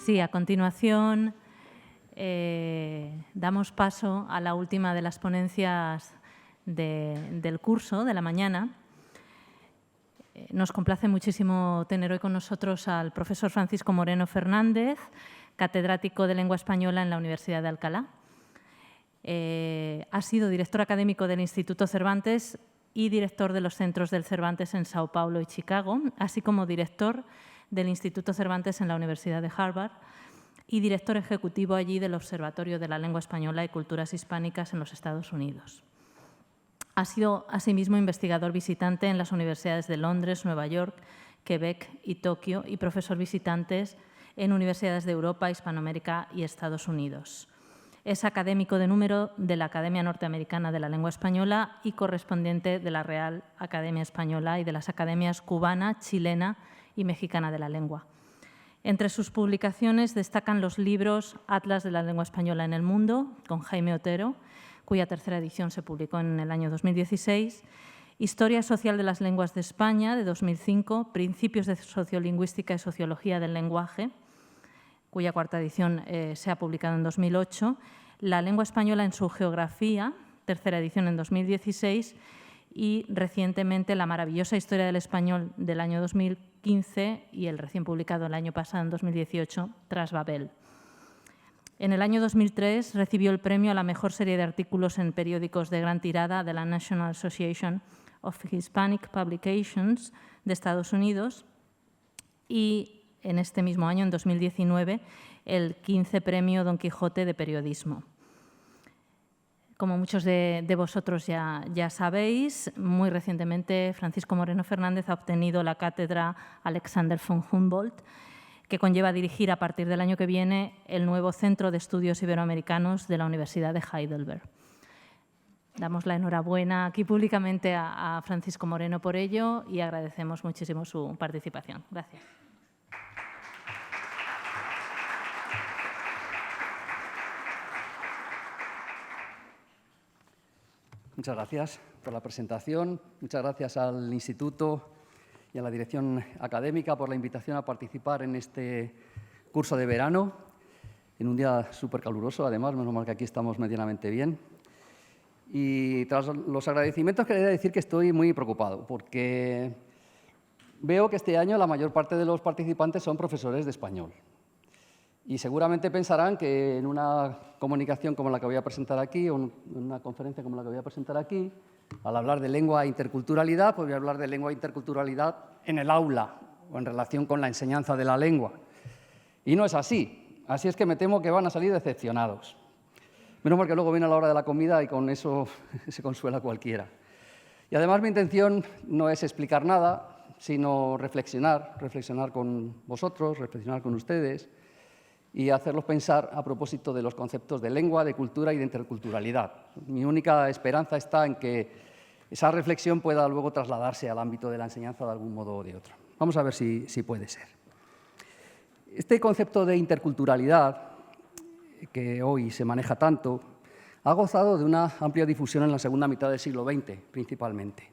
Sí, a continuación damos paso a la última de las ponencias del curso de la mañana. Nos complace muchísimo tener hoy con nosotros al profesor Francisco Moreno Fernández, catedrático de Lengua Española en la Universidad de Alcalá. Ha sido director académico del Instituto Cervantes y director de los Centros del Cervantes en Sao Paulo y Chicago, así como director del Instituto Cervantes en la Universidad de Harvard y director ejecutivo allí del Observatorio de la Lengua Española y Culturas Hispánicas en los Estados Unidos. Ha sido asimismo investigador visitante en las universidades de Londres, Nueva York, Quebec y Tokio y profesor visitantes en universidades de Europa, Hispanoamérica y Estados Unidos. Es académico de número de la Academia Norteamericana de la Lengua Española y correspondiente de la Real Academia Española y de las academias cubana, chilena y mexicana de la lengua. Entre sus publicaciones destacan los libros Atlas de la Lengua Española en el Mundo, con Jaime Otero, cuya tercera edición se publicó en el año 2016, Historia Social de las Lenguas de España, de 2005, Principios de Sociolingüística y Sociología del Lenguaje, cuya cuarta edición se ha publicado en 2008, La Lengua Española en su Geografía, tercera edición en 2016, y recientemente La maravillosa historia del español del año 2015 y el recién publicado el año pasado, en 2018, Tras Babel. En el año 2003 recibió el premio a la mejor serie de artículos en periódicos de gran tirada de la National Association of Hispanic Publications de Estados Unidos y en este mismo año, en 2019, el 15 Premio Don Quijote de Periodismo. Como muchos de vosotros ya sabéis, muy recientemente Francisco Moreno Fernández ha obtenido la cátedra Alexander von Humboldt, que conlleva dirigir a partir del año que viene el nuevo Centro de Estudios Iberoamericanos de la Universidad de Heidelberg. Damos la enhorabuena aquí públicamente a Francisco Moreno por ello y agradecemos muchísimo su participación. Gracias. Muchas gracias por la presentación. Muchas gracias al Instituto y a la Dirección Académica por la invitación a participar en este curso de verano, en un día súper caluroso, además, menos mal que aquí estamos medianamente bien. Y tras los agradecimientos, quería decir que estoy muy preocupado, porque veo que este año la mayor parte de los participantes son profesores de español. Y seguramente pensarán que en una comunicación como la que voy a presentar aquí, o en una conferencia como la que voy a presentar aquí, al hablar de lengua e interculturalidad, pues voy a hablar de lengua e interculturalidad en el aula o en relación con la enseñanza de la lengua. Y no es así. Así es que me temo que van a salir decepcionados. Menos mal que luego viene la hora de la comida y con eso se consuela cualquiera. Y además mi intención no es explicar nada, sino reflexionar con vosotros, reflexionar con ustedes, y hacerlos pensar a propósito de los conceptos de lengua, de cultura y de interculturalidad. Mi única esperanza está en que esa reflexión pueda luego trasladarse al ámbito de la enseñanza de algún modo o de otro. Vamos a ver si puede ser. Este concepto de interculturalidad, que hoy se maneja tanto, ha gozado de una amplia difusión en la segunda mitad del siglo XX, principalmente.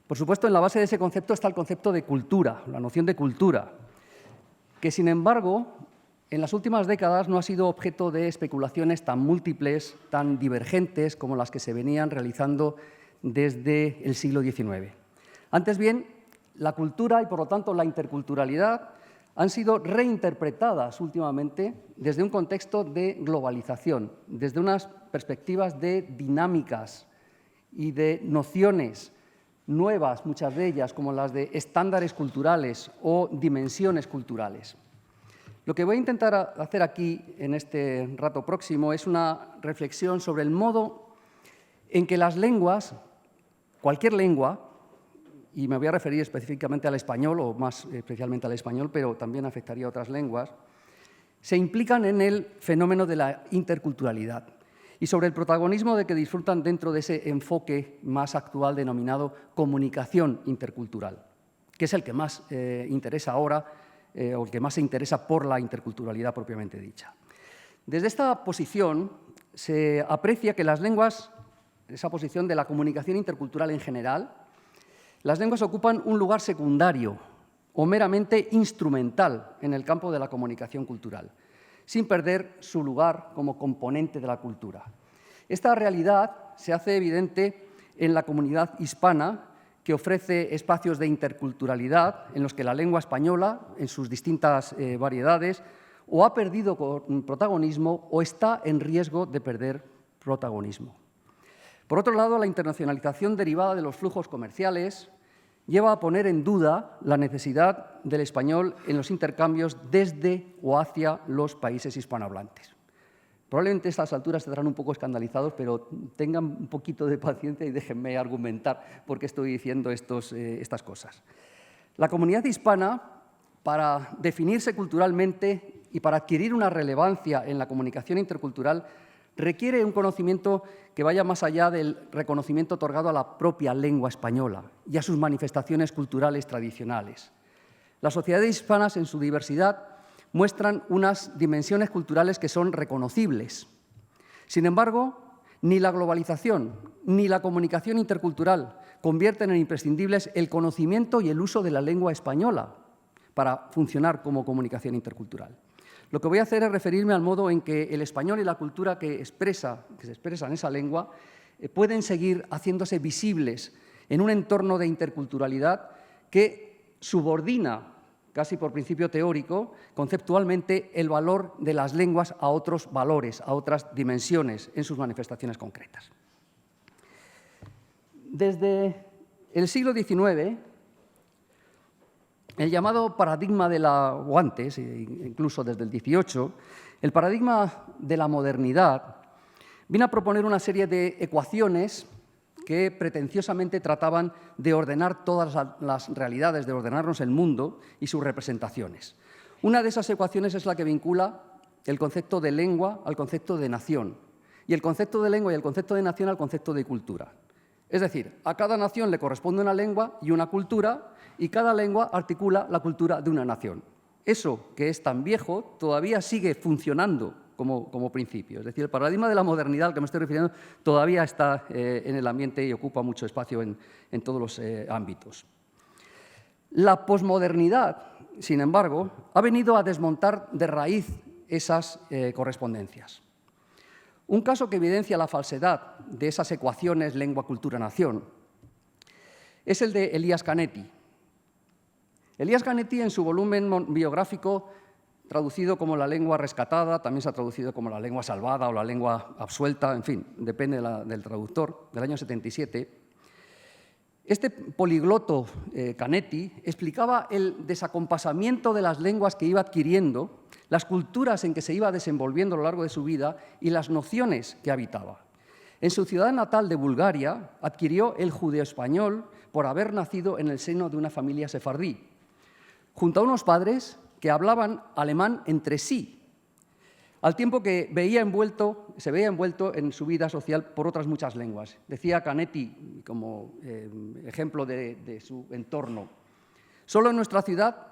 Por supuesto, en la base de ese concepto está el concepto de cultura, la noción de cultura, que, sin embargo, en las últimas décadas no ha sido objeto de especulaciones tan múltiples, tan divergentes como las que se venían realizando desde el siglo XIX. Antes bien, la cultura y, por lo tanto, la interculturalidad han sido reinterpretadas últimamente desde un contexto de globalización, desde unas perspectivas de dinámicas y de nociones nuevas, muchas de ellas, como las de estándares culturales o dimensiones culturales. Lo que voy a intentar hacer aquí, en este rato próximo, es una reflexión sobre el modo en que las lenguas, cualquier lengua, y me voy a referir específicamente al español, o más especialmente al español, pero también afectaría a otras lenguas, se implican en el fenómeno de la interculturalidad y sobre el protagonismo de que disfrutan dentro de ese enfoque más actual denominado comunicación intercultural, que es el que más interesa ahora, o el que más se interesa por la interculturalidad propiamente dicha. Desde esta posición se aprecia que las lenguas, esa posición de la comunicación intercultural en general, las lenguas ocupan un lugar secundario o meramente instrumental en el campo de la comunicación cultural, sin perder su lugar como componente de la cultura. Esta realidad se hace evidente en la comunidad hispana, que ofrece espacios de interculturalidad en los que la lengua española, en sus distintas variedades, o ha perdido protagonismo o está en riesgo de perder protagonismo. Por otro lado, la internacionalización derivada de los flujos comerciales lleva a poner en duda la necesidad del español en los intercambios desde o hacia los países hispanohablantes. Probablemente a estas alturas estarán un poco escandalizados, pero tengan un poquito de paciencia y déjenme argumentar por qué estoy diciendo estas cosas. La comunidad hispana, para definirse culturalmente y para adquirir una relevancia en la comunicación intercultural, requiere un conocimiento que vaya más allá del reconocimiento otorgado a la propia lengua española y a sus manifestaciones culturales tradicionales. Las sociedades hispanas, en su diversidad, muestran unas dimensiones culturales que son reconocibles. Sin embargo, ni la globalización ni la comunicación intercultural convierten en imprescindibles el conocimiento y el uso de la lengua española para funcionar como comunicación intercultural. Lo que voy a hacer es referirme al modo en que el español y la cultura que se expresa en esa lengua pueden seguir haciéndose visibles en un entorno de interculturalidad que subordina, casi por principio teórico, conceptualmente el valor de las lenguas a otros valores, a otras dimensiones en sus manifestaciones concretas. Desde el siglo XIX, el llamado paradigma o antes, incluso desde el XVIII, el paradigma de la modernidad vino a proponer una serie de ecuaciones que pretenciosamente trataban de ordenar todas las realidades, de ordenarnos el mundo y sus representaciones. Una de esas ecuaciones es la que vincula el concepto de lengua al concepto de nación y el concepto de lengua y el concepto de nación al concepto de cultura. Es decir, a cada nación le corresponde una lengua y una cultura y cada lengua articula la cultura de una nación. Eso, que es tan viejo, todavía sigue funcionando como principio. Es decir, el paradigma de la modernidad al que me estoy refiriendo todavía está en el ambiente y ocupa mucho espacio en todos los ámbitos. La posmodernidad, sin embargo, ha venido a desmontar de raíz esas correspondencias. Un caso que evidencia la falsedad de esas ecuaciones lengua-cultura-nación es el de Elías Canetti. Elías Canetti, en su volumen biográfico traducido como la lengua rescatada, también se ha traducido como la lengua salvada o la lengua absuelta, en fin, depende del traductor, del año 77. Este poligloto Canetti explicaba el desacompasamiento de las lenguas que iba adquiriendo, las culturas en que se iba desenvolviendo a lo largo de su vida y las nociones que habitaba. En su ciudad natal de Bulgaria adquirió el judeoespañol por haber nacido en el seno de una familia sefardí, junto a unos padres que hablaban alemán entre sí, al tiempo que se veía envuelto en su vida social por otras muchas lenguas. Decía Canetti, como ejemplo de su entorno, solo en nuestra ciudad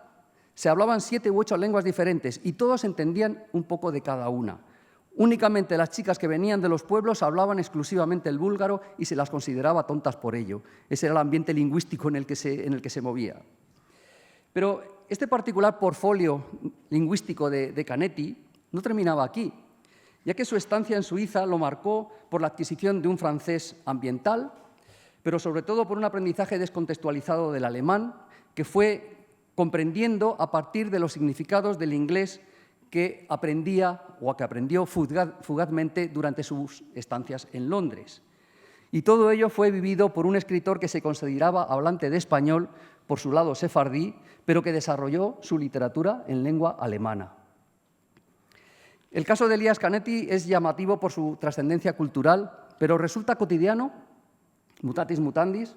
se hablaban 7 u 8 lenguas diferentes y todos entendían un poco de cada una. Únicamente las chicas que venían de los pueblos hablaban exclusivamente el búlgaro y se las consideraba tontas por ello. Ese era el ambiente lingüístico en el que se movía. Pero este particular portfolio lingüístico de Canetti no terminaba aquí, ya que su estancia en Suiza lo marcó por la adquisición de un francés ambiental, pero sobre todo por un aprendizaje descontextualizado del alemán, que fue comprendiendo a partir de los significados del inglés que aprendió fugazmente durante sus estancias en Londres. Y todo ello fue vivido por un escritor que se consideraba hablante de español por su lado sefardí, pero que desarrolló su literatura en lengua alemana. El caso de Elías Canetti es llamativo por su trascendencia cultural, pero resulta cotidiano, mutatis mutandis,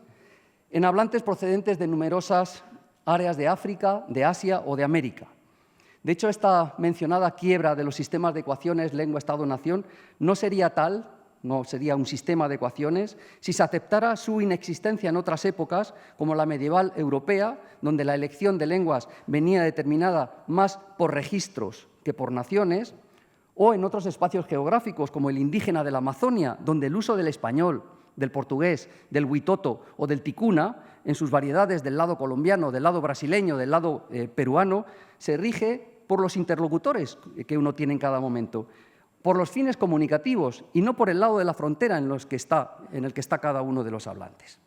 en hablantes procedentes de numerosas áreas de África, de Asia o de América. De hecho, esta mencionada quiebra de los sistemas de ecuaciones lengua-estado-nación no sería un sistema de ecuaciones si se aceptara su inexistencia en otras épocas, como la medieval europea, donde la elección de lenguas venía determinada más por registros que por naciones, o en otros espacios geográficos, como el indígena de la Amazonia, donde el uso del español, del portugués, del huitoto o del ticuna en sus variedades del lado colombiano, del lado brasileño, del lado peruano, se rige por los interlocutores que uno tiene en cada momento, por los fines comunicativos y no por el lado de la frontera en el que está cada uno de los hablantes.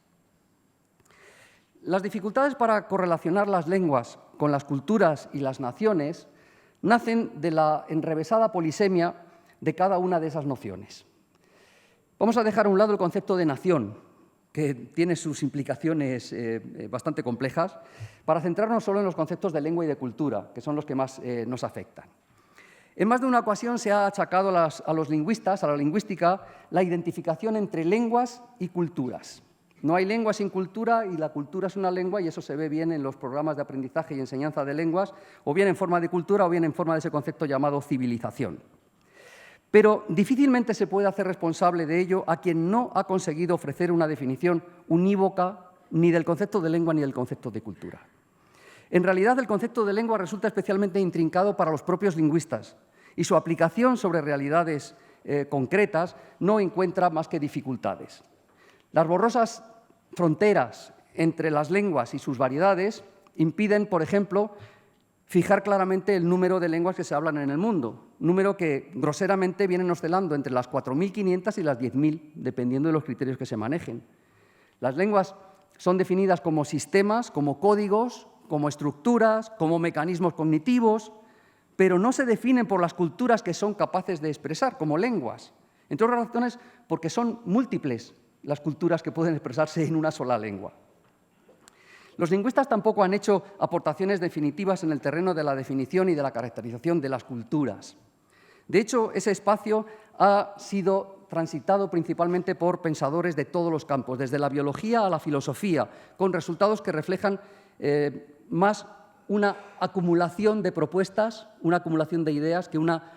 Las dificultades para correlacionar las lenguas con las culturas y las naciones nacen de la enrevesada polisemia de cada una de esas nociones. Vamos a dejar a un lado el concepto de nación, que tiene sus implicaciones bastante complejas, para centrarnos solo en los conceptos de lengua y de cultura, que son los que más nos afectan. En más de una ocasión se ha achacado a los lingüistas, a la lingüística, la identificación entre lenguas y culturas. No hay lengua sin cultura y la cultura es una lengua, y eso se ve bien en los programas de aprendizaje y enseñanza de lenguas, o bien en forma de cultura o bien en forma de ese concepto llamado civilización. Pero difícilmente se puede hacer responsable de ello a quien no ha conseguido ofrecer una definición unívoca ni del concepto de lengua ni del concepto de cultura. En realidad, el concepto de lengua resulta especialmente intrincado para los propios lingüistas y su aplicación sobre realidades concretas no encuentra más que dificultades. Las borrosas fronteras entre las lenguas y sus variedades impiden, por ejemplo, fijar claramente el número de lenguas que se hablan en el mundo, número que groseramente vienen oscilando entre las 4.500 y las 10.000, dependiendo de los criterios que se manejen. Las lenguas son definidas como sistemas, como códigos, como estructuras, como mecanismos cognitivos, pero no se definen por las culturas que son capaces de expresar como lenguas, entre otras razones porque son múltiples las culturas que pueden expresarse en una sola lengua. Los lingüistas tampoco han hecho aportaciones definitivas en el terreno de la definición y de la caracterización de las culturas. De hecho, ese espacio ha sido transitado principalmente por pensadores de todos los campos, desde la biología a la filosofía, con resultados que reflejan más una acumulación de propuestas, una acumulación de ideas, que una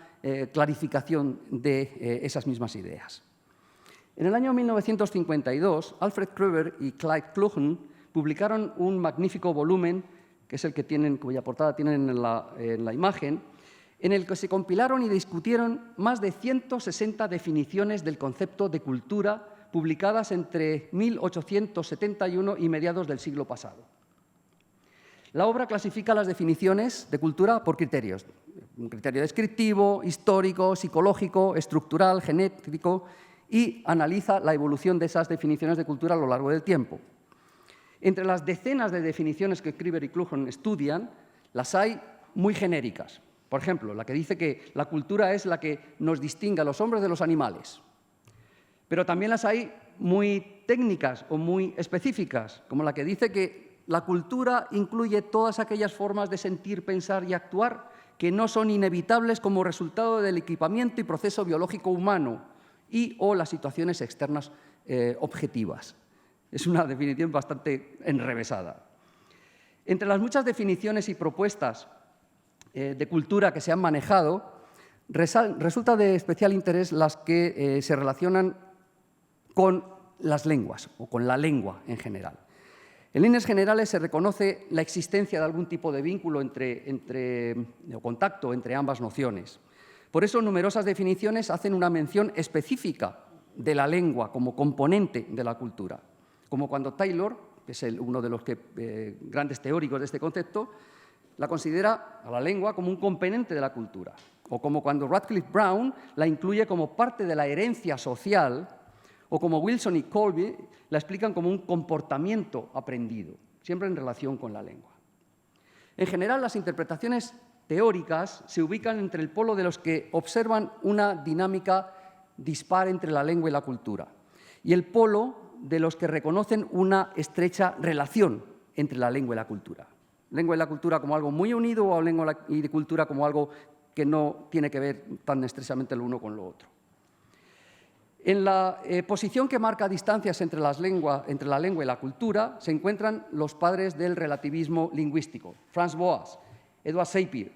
clarificación de esas mismas ideas. En el año 1952, Alfred Kröber y Clyde Klugen publicaron un magnífico volumen, que es el que tienen, cuya portada tienen en la imagen, en el que se compilaron y discutieron más de 160 definiciones del concepto de cultura publicadas entre 1871 y mediados del siglo pasado. La obra clasifica las definiciones de cultura por criterios: un criterio descriptivo, histórico, psicológico, estructural, genético, y analiza la evolución de esas definiciones de cultura a lo largo del tiempo. Entre las decenas de definiciones que Kröber y Klugen estudian, las hay muy genéricas. Por ejemplo, la que dice que la cultura es la que nos distingue a los hombres de los animales. Pero también las hay muy técnicas o muy específicas, como la que dice que la cultura incluye todas aquellas formas de sentir, pensar y actuar que no son inevitables como resultado del equipamiento y proceso biológico humano o las situaciones externas objetivas. Es una definición bastante enrevesada. Entre las muchas definiciones y propuestas de cultura que se han manejado, resulta de especial interés las que se relacionan con las lenguas o con la lengua en general. En líneas generales se reconoce la existencia de algún tipo de vínculo o contacto entre ambas nociones. Por eso, numerosas definiciones hacen una mención específica de la lengua como componente de la cultura, como cuando Taylor, que es uno de los grandes teóricos de este concepto, la considera a la lengua como un componente de la cultura, o como cuando Radcliffe Brown la incluye como parte de la herencia social, o como Wilson y Colby la explican como un comportamiento aprendido, siempre en relación con la lengua. En general, las interpretaciones teóricas se ubican entre el polo de los que observan una dinámica dispar entre la lengua y la cultura, y el polo de los que reconocen una estrecha relación entre la lengua y la cultura. Lengua y la cultura como algo muy unido, o lengua y cultura como algo que no tiene que ver tan estrechamente lo uno con lo otro. En la posición que marca distancias entre la lengua y la cultura se encuentran los padres del relativismo lingüístico, Franz Boas, Edward Sapir.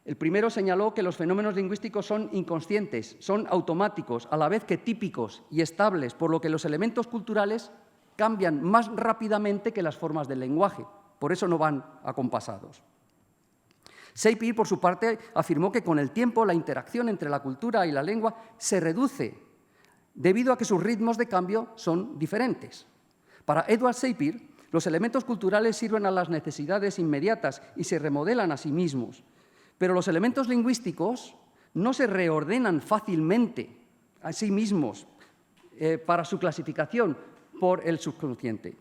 El primero señaló que los fenómenos lingüísticos son inconscientes, son automáticos, a la vez que típicos y estables, por lo que los elementos culturales cambian más rápidamente que las formas del lenguaje, por eso no van acompasados. Sapir, por su parte, afirmó que con el tiempo la interacción entre la cultura y la lengua se reduce debido a que sus ritmos de cambio son diferentes. Para Edward Sapir, Los elementos culturales sirven a las necesidades inmediatas y se remodelan a sí mismos, pero los elementos lingüísticos no se reordenan fácilmente a sí mismos para su clasificación por el subconsciente.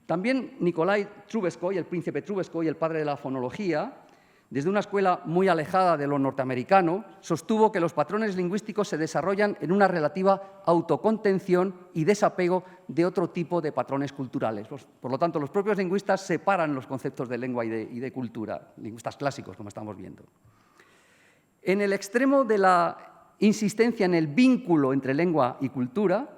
También Nikolai Trubetskoy, el príncipe Trubetskoy, el padre de la fonología, desde una escuela muy alejada de lo norteamericano, sostuvo que los patrones lingüísticos se desarrollan en una relativa autocontención y desapego de otro tipo de patrones culturales. Por lo tanto, los propios lingüistas separan los conceptos de lengua y de cultura, lingüistas clásicos, como estamos viendo. En el extremo de la insistencia en el vínculo entre lengua y cultura,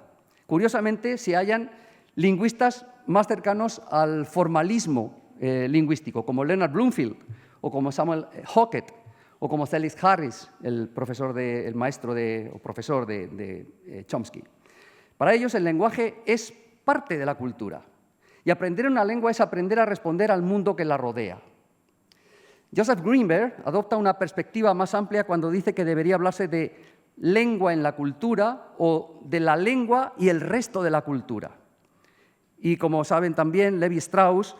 curiosamente se hallan lingüistas más cercanos al formalismo lingüístico, como Leonard Bloomfield, o como Samuel Hockett, o como Celis Harris, el profesor de Chomsky. Para ellos, el lenguaje es parte de la cultura, y aprender una lengua es aprender a responder al mundo que la rodea. Joseph Greenberg adopta una perspectiva más amplia cuando dice que debería hablarse de lengua en la cultura o de la lengua y el resto de la cultura. Y como saben también, Levi Strauss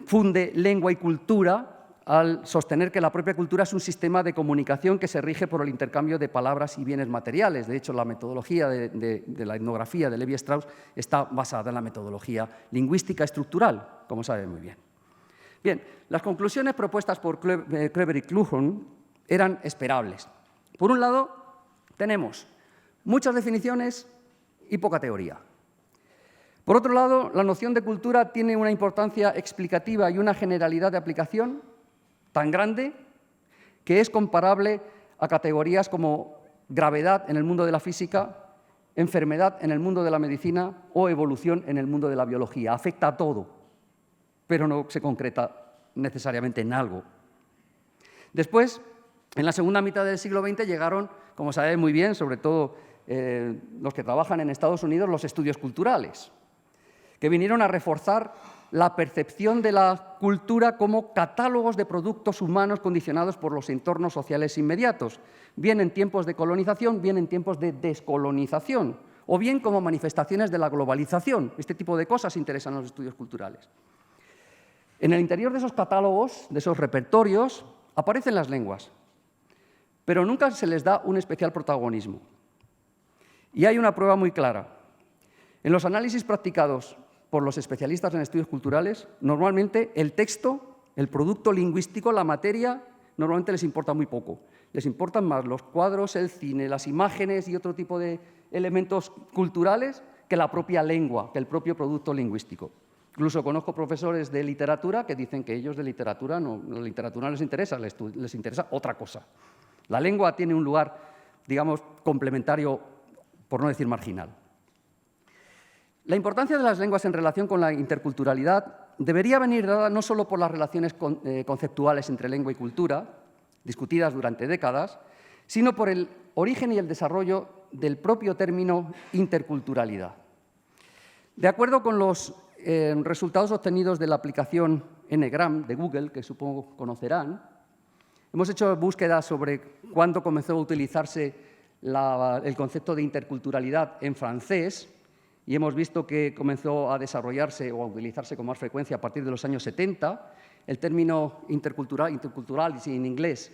funde Lengua y Cultura al sostener que la propia cultura es un sistema de comunicación que se rige por el intercambio de palabras y bienes materiales. De hecho, la metodología de la etnografía de Levi Strauss está basada en la metodología lingüística estructural, como saben muy bien. Bien, las conclusiones propuestas por Kleber y Kluhorn eran esperables. Por un lado, tenemos muchas definiciones y poca teoría. Por otro lado, la noción de cultura tiene una importancia explicativa y una generalidad de aplicación tan grande que es comparable a categorías como gravedad en el mundo de la física, enfermedad en el mundo de la medicina o evolución en el mundo de la biología. Afecta a todo, pero no se concreta necesariamente en algo. Después, en la segunda mitad del siglo XX llegaron, como saben muy bien, sobre todo los que trabajan en Estados Unidos, los estudios culturales, que vinieron a reforzar la percepción de la cultura como catálogos de productos humanos condicionados por los entornos sociales inmediatos, bien en tiempos de colonización, bien en tiempos de descolonización, o bien como manifestaciones de la globalización. Este tipo de cosas interesan a los estudios culturales. En el interior de esos catálogos, de esos repertorios, aparecen las lenguas, pero nunca se les da un especial protagonismo. Y hay una prueba muy clara. En los análisis practicados por los especialistas en estudios culturales, normalmente el texto, el producto lingüístico, la materia, normalmente les importa muy poco. Les importan más los cuadros, el cine, las imágenes y otro tipo de elementos culturales que la propia lengua, que el propio producto lingüístico. Incluso conozco profesores de literatura que dicen que ellos de literatura no les interesa, les interesa otra cosa. La lengua tiene un lugar, digamos, complementario, por no decir marginal. La importancia de las lenguas en relación con la interculturalidad debería venir dada no solo por las relaciones conceptuales entre lengua y cultura, discutidas durante décadas, sino por el origen y el desarrollo del propio término interculturalidad. De acuerdo con los resultados obtenidos de la aplicación Ngram de Google, que supongo conocerán, hemos hecho búsquedas sobre cuándo comenzó a utilizarse el concepto de interculturalidad en francés, y hemos visto que comenzó a desarrollarse o a utilizarse con más frecuencia a partir de los años 70, el término intercultural en inglés,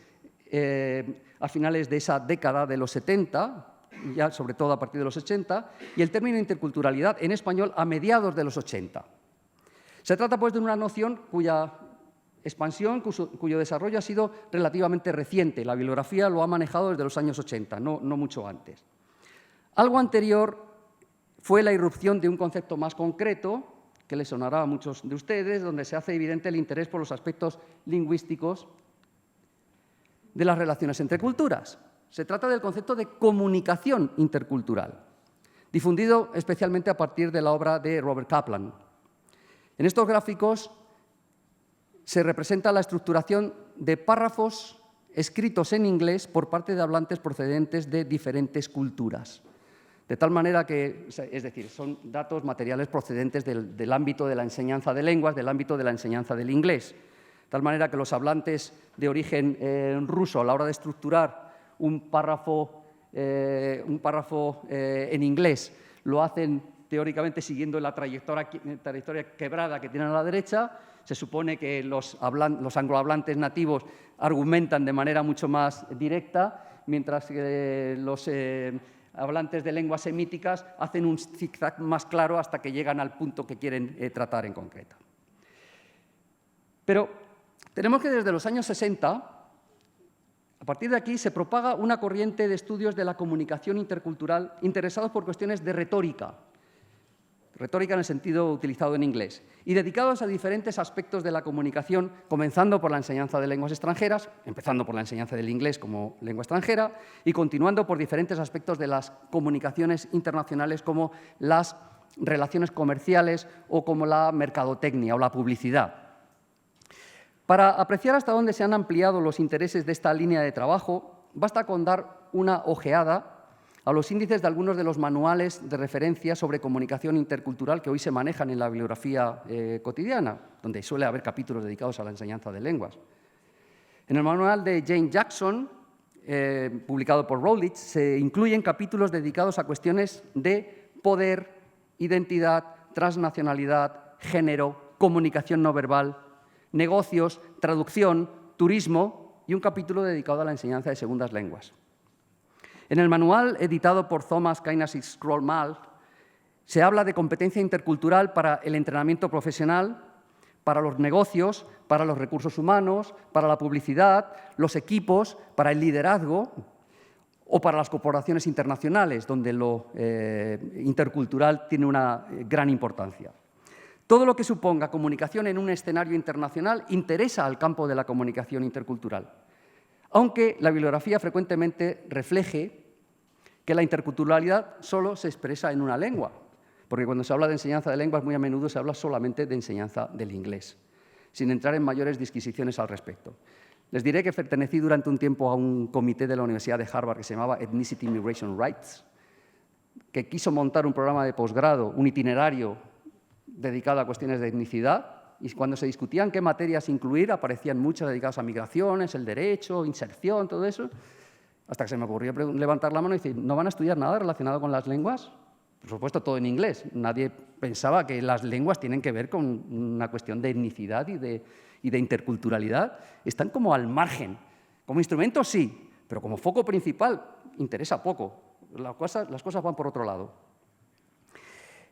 a finales de esa década de los 70, ya sobre todo a partir de los 80, y el término interculturalidad en español a mediados de los 80. Se trata, pues, de una noción cuya expansión, cuyo desarrollo ha sido relativamente reciente. La bibliografía lo ha manejado desde los años 80, no mucho antes. Algo anterior fue la irrupción de un concepto más concreto, que le sonará a muchos de ustedes, donde se hace evidente el interés por los aspectos lingüísticos de las relaciones entre culturas. Se trata del concepto de comunicación intercultural, difundido especialmente a partir de la obra de Robert Kaplan. En estos gráficos se representa la estructuración de párrafos escritos en inglés por parte de hablantes procedentes de diferentes culturas. De tal manera que, es decir, son datos materiales procedentes del ámbito de la enseñanza de lenguas, del ámbito de la enseñanza del inglés. De tal manera que los hablantes de origen ruso, a la hora de estructurar un párrafo en inglés, lo hacen teóricamente siguiendo la trayectoria quebrada que tienen a la derecha. Se supone que los anglohablantes nativos argumentan de manera mucho más directa, mientras que los hablantes de lenguas semíticas hacen un zigzag más claro hasta que llegan al punto que quieren tratar en concreto. Pero tenemos que desde los años 60, a partir de aquí, se propaga una corriente de estudios de la comunicación intercultural interesados por cuestiones de retórica en el sentido utilizado en inglés, y dedicados a diferentes aspectos de la comunicación, comenzando por la enseñanza de lenguas extranjeras, empezando por la enseñanza del inglés como lengua extranjera, y continuando por diferentes aspectos de las comunicaciones internacionales, como las relaciones comerciales o como la mercadotecnia o la publicidad. Para apreciar hasta dónde se han ampliado los intereses de esta línea de trabajo, basta con dar una ojeada a los índices de algunos de los manuales de referencia sobre comunicación intercultural que hoy se manejan en la bibliografía cotidiana, donde suele haber capítulos dedicados a la enseñanza de lenguas. En el manual de Jane Jackson, publicado por Routledge, se incluyen capítulos dedicados a cuestiones de poder, identidad, transnacionalidad, género, comunicación no verbal, negocios, traducción, turismo y un capítulo dedicado a la enseñanza de segundas lenguas. En el manual editado por Thomas Kainas y Scroll-Mal se habla de competencia intercultural para el entrenamiento profesional, para los negocios, para los recursos humanos, para la publicidad, los equipos, para el liderazgo o para las corporaciones internacionales, donde lo intercultural tiene una gran importancia. Todo lo que suponga comunicación en un escenario internacional interesa al campo de la comunicación intercultural, aunque la bibliografía frecuentemente refleje que la interculturalidad solo se expresa en una lengua, porque cuando se habla de enseñanza de lenguas muy a menudo se habla solamente de enseñanza del inglés, sin entrar en mayores disquisiciones al respecto. Les diré que pertenecí durante un tiempo a un comité de la Universidad de Harvard que se llamaba Ethnicity Immigration Rights, que quiso montar un programa de posgrado, un itinerario dedicado a cuestiones de etnicidad, y cuando se discutían qué materias incluir, aparecían muchas dedicadas a migraciones, el derecho, inserción, todo eso, hasta que se me ocurrió levantar la mano y decir, ¿no van a estudiar nada relacionado con las lenguas? Por supuesto, todo en inglés. Nadie pensaba que las lenguas tienen que ver con una cuestión de etnicidad y de interculturalidad. Están como al margen. Como instrumento sí, pero como foco principal interesa poco. Las cosas van por otro lado.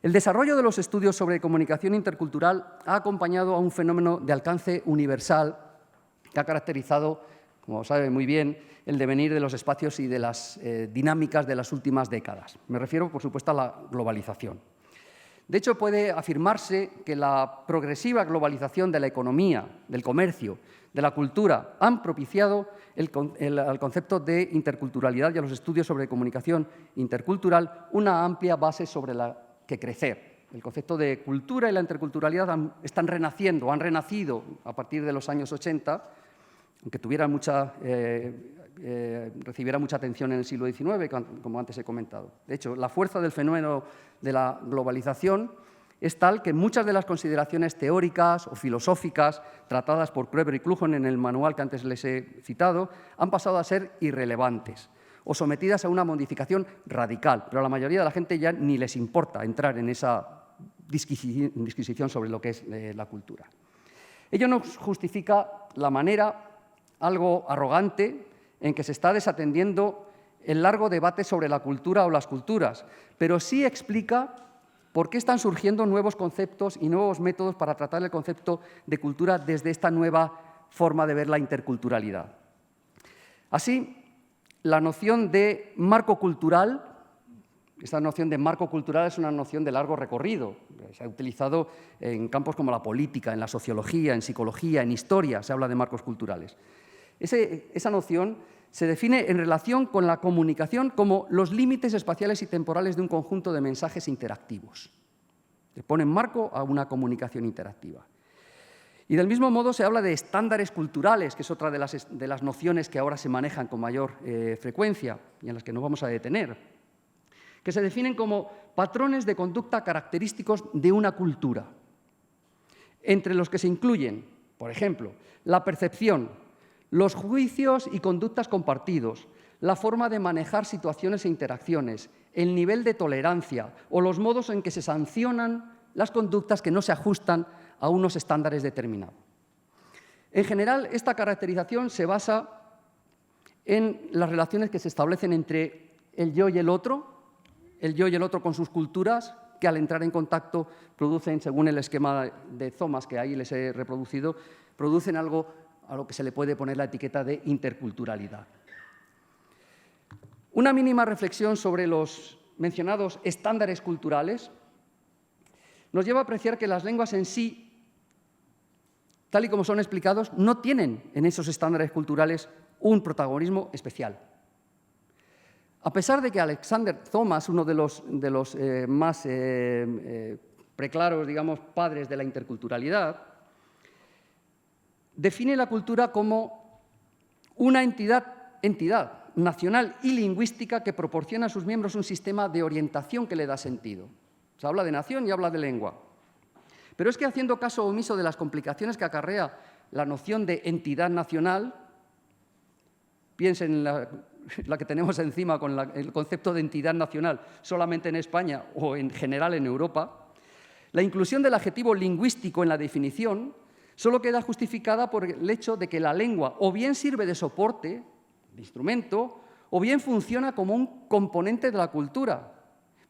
El desarrollo de los estudios sobre comunicación intercultural ha acompañado a un fenómeno de alcance universal que ha caracterizado, como sabe muy bien, el devenir de los espacios y de las dinámicas de las últimas décadas. Me refiero, por supuesto, a la globalización. De hecho, puede afirmarse que la progresiva globalización de la economía, del comercio, de la cultura, han propiciado el concepto de interculturalidad y a los estudios sobre comunicación intercultural una amplia base sobre la que crecer. El concepto de cultura y la interculturalidad han renacido a partir de los años 80, aunque recibiera mucha atención en el siglo XIX, como antes he comentado. De hecho, la fuerza del fenómeno de la globalización es tal que muchas de las consideraciones teóricas o filosóficas tratadas por Kroeber y Klujon en el manual que antes les he citado han pasado a ser irrelevantes o sometidas a una modificación radical, pero a la mayoría de la gente ya ni les importa entrar en esa disquisición sobre lo que es la cultura. Ello no justifica la manera algo arrogante en que se está desatendiendo el largo debate sobre la cultura o las culturas, pero sí explica por qué están surgiendo nuevos conceptos y nuevos métodos para tratar el concepto de cultura desde esta nueva forma de ver la interculturalidad. Así, la noción de marco cultural, esta noción de marco cultural es una noción de largo recorrido. Se ha utilizado en campos como la política, en la sociología, en psicología, en historia, se habla de marcos culturales. Esa noción se define en relación con la comunicación como los límites espaciales y temporales de un conjunto de mensajes interactivos. Se pone en marco a una comunicación interactiva. Y del mismo modo se habla de estándares culturales, que es otra de las nociones que ahora se manejan con mayor frecuencia y en las que nos vamos a detener, que se definen como patrones de conducta característicos de una cultura, entre los que se incluyen, por ejemplo, la percepción, los juicios y conductas compartidos, la forma de manejar situaciones e interacciones, el nivel de tolerancia o los modos en que se sancionan las conductas que no se ajustan a unos estándares determinados. En general, esta caracterización se basa en las relaciones que se establecen entre el yo y el otro con sus culturas, que al entrar en contacto producen, según el esquema de Thomas que ahí les he reproducido, producen algo a lo que se le puede poner la etiqueta de interculturalidad. Una mínima reflexión sobre los mencionados estándares culturales nos lleva a apreciar que las lenguas en sí, tal y como son explicados, no tienen en esos estándares culturales un protagonismo especial. A pesar de que Alexander Thomas, uno de los más preclaros, digamos, padres de la interculturalidad, define la cultura como una entidad nacional y lingüística que proporciona a sus miembros un sistema de orientación que le da sentido. Se habla de nación y habla de lengua. Pero es que, haciendo caso omiso de las complicaciones que acarrea la noción de entidad nacional, piensen en la que tenemos encima con el concepto de entidad nacional solamente en España o en general en Europa, la inclusión del adjetivo lingüístico en la definición solo queda justificada por el hecho de que la lengua o bien sirve de soporte, de instrumento, o bien funciona como un componente de la cultura,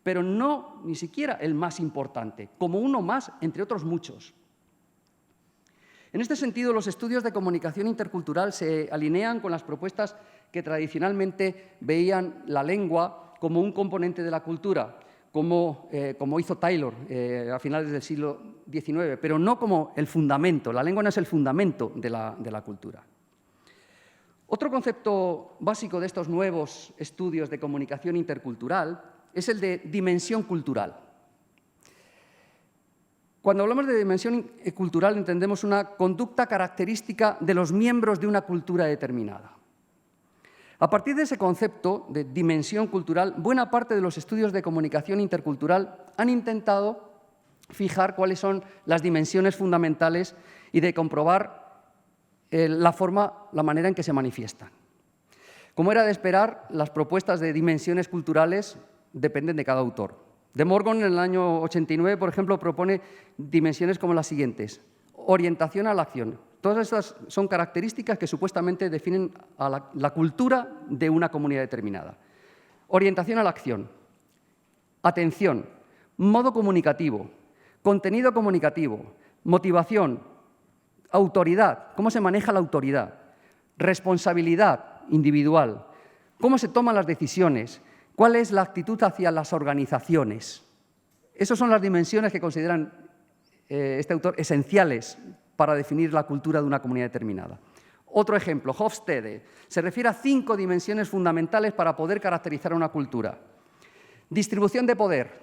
pero no ni siquiera el más importante, como uno más entre otros muchos. En este sentido, los estudios de comunicación intercultural se alinean con las propuestas que tradicionalmente veían la lengua como un componente de la cultura, como hizo Taylor a finales del siglo XIX, pero no como el fundamento. La lengua no es el fundamento de la cultura. Otro concepto básico de estos nuevos estudios de comunicación intercultural es el de dimensión cultural. Cuando hablamos de dimensión cultural entendemos una conducta característica de los miembros de una cultura determinada. A partir de ese concepto de dimensión cultural, buena parte de los estudios de comunicación intercultural han intentado fijar cuáles son las dimensiones fundamentales y de comprobar la manera en que se manifiestan. Como era de esperar, las propuestas de dimensiones culturales dependen de cada autor. De Morgan, en el año 89, por ejemplo, propone dimensiones como las siguientes: orientación a la acción. Todas estas son características que supuestamente definen a la cultura de una comunidad determinada. Orientación a la acción, atención, modo comunicativo, contenido comunicativo, motivación, autoridad, cómo se maneja la autoridad, responsabilidad individual, cómo se toman las decisiones, cuál es la actitud hacia las organizaciones. Esas son las dimensiones que consideran este autor esenciales para definir la cultura de una comunidad determinada. Otro ejemplo, Hofstede, se refiere a 5 dimensiones fundamentales para poder caracterizar una cultura. Distribución de poder.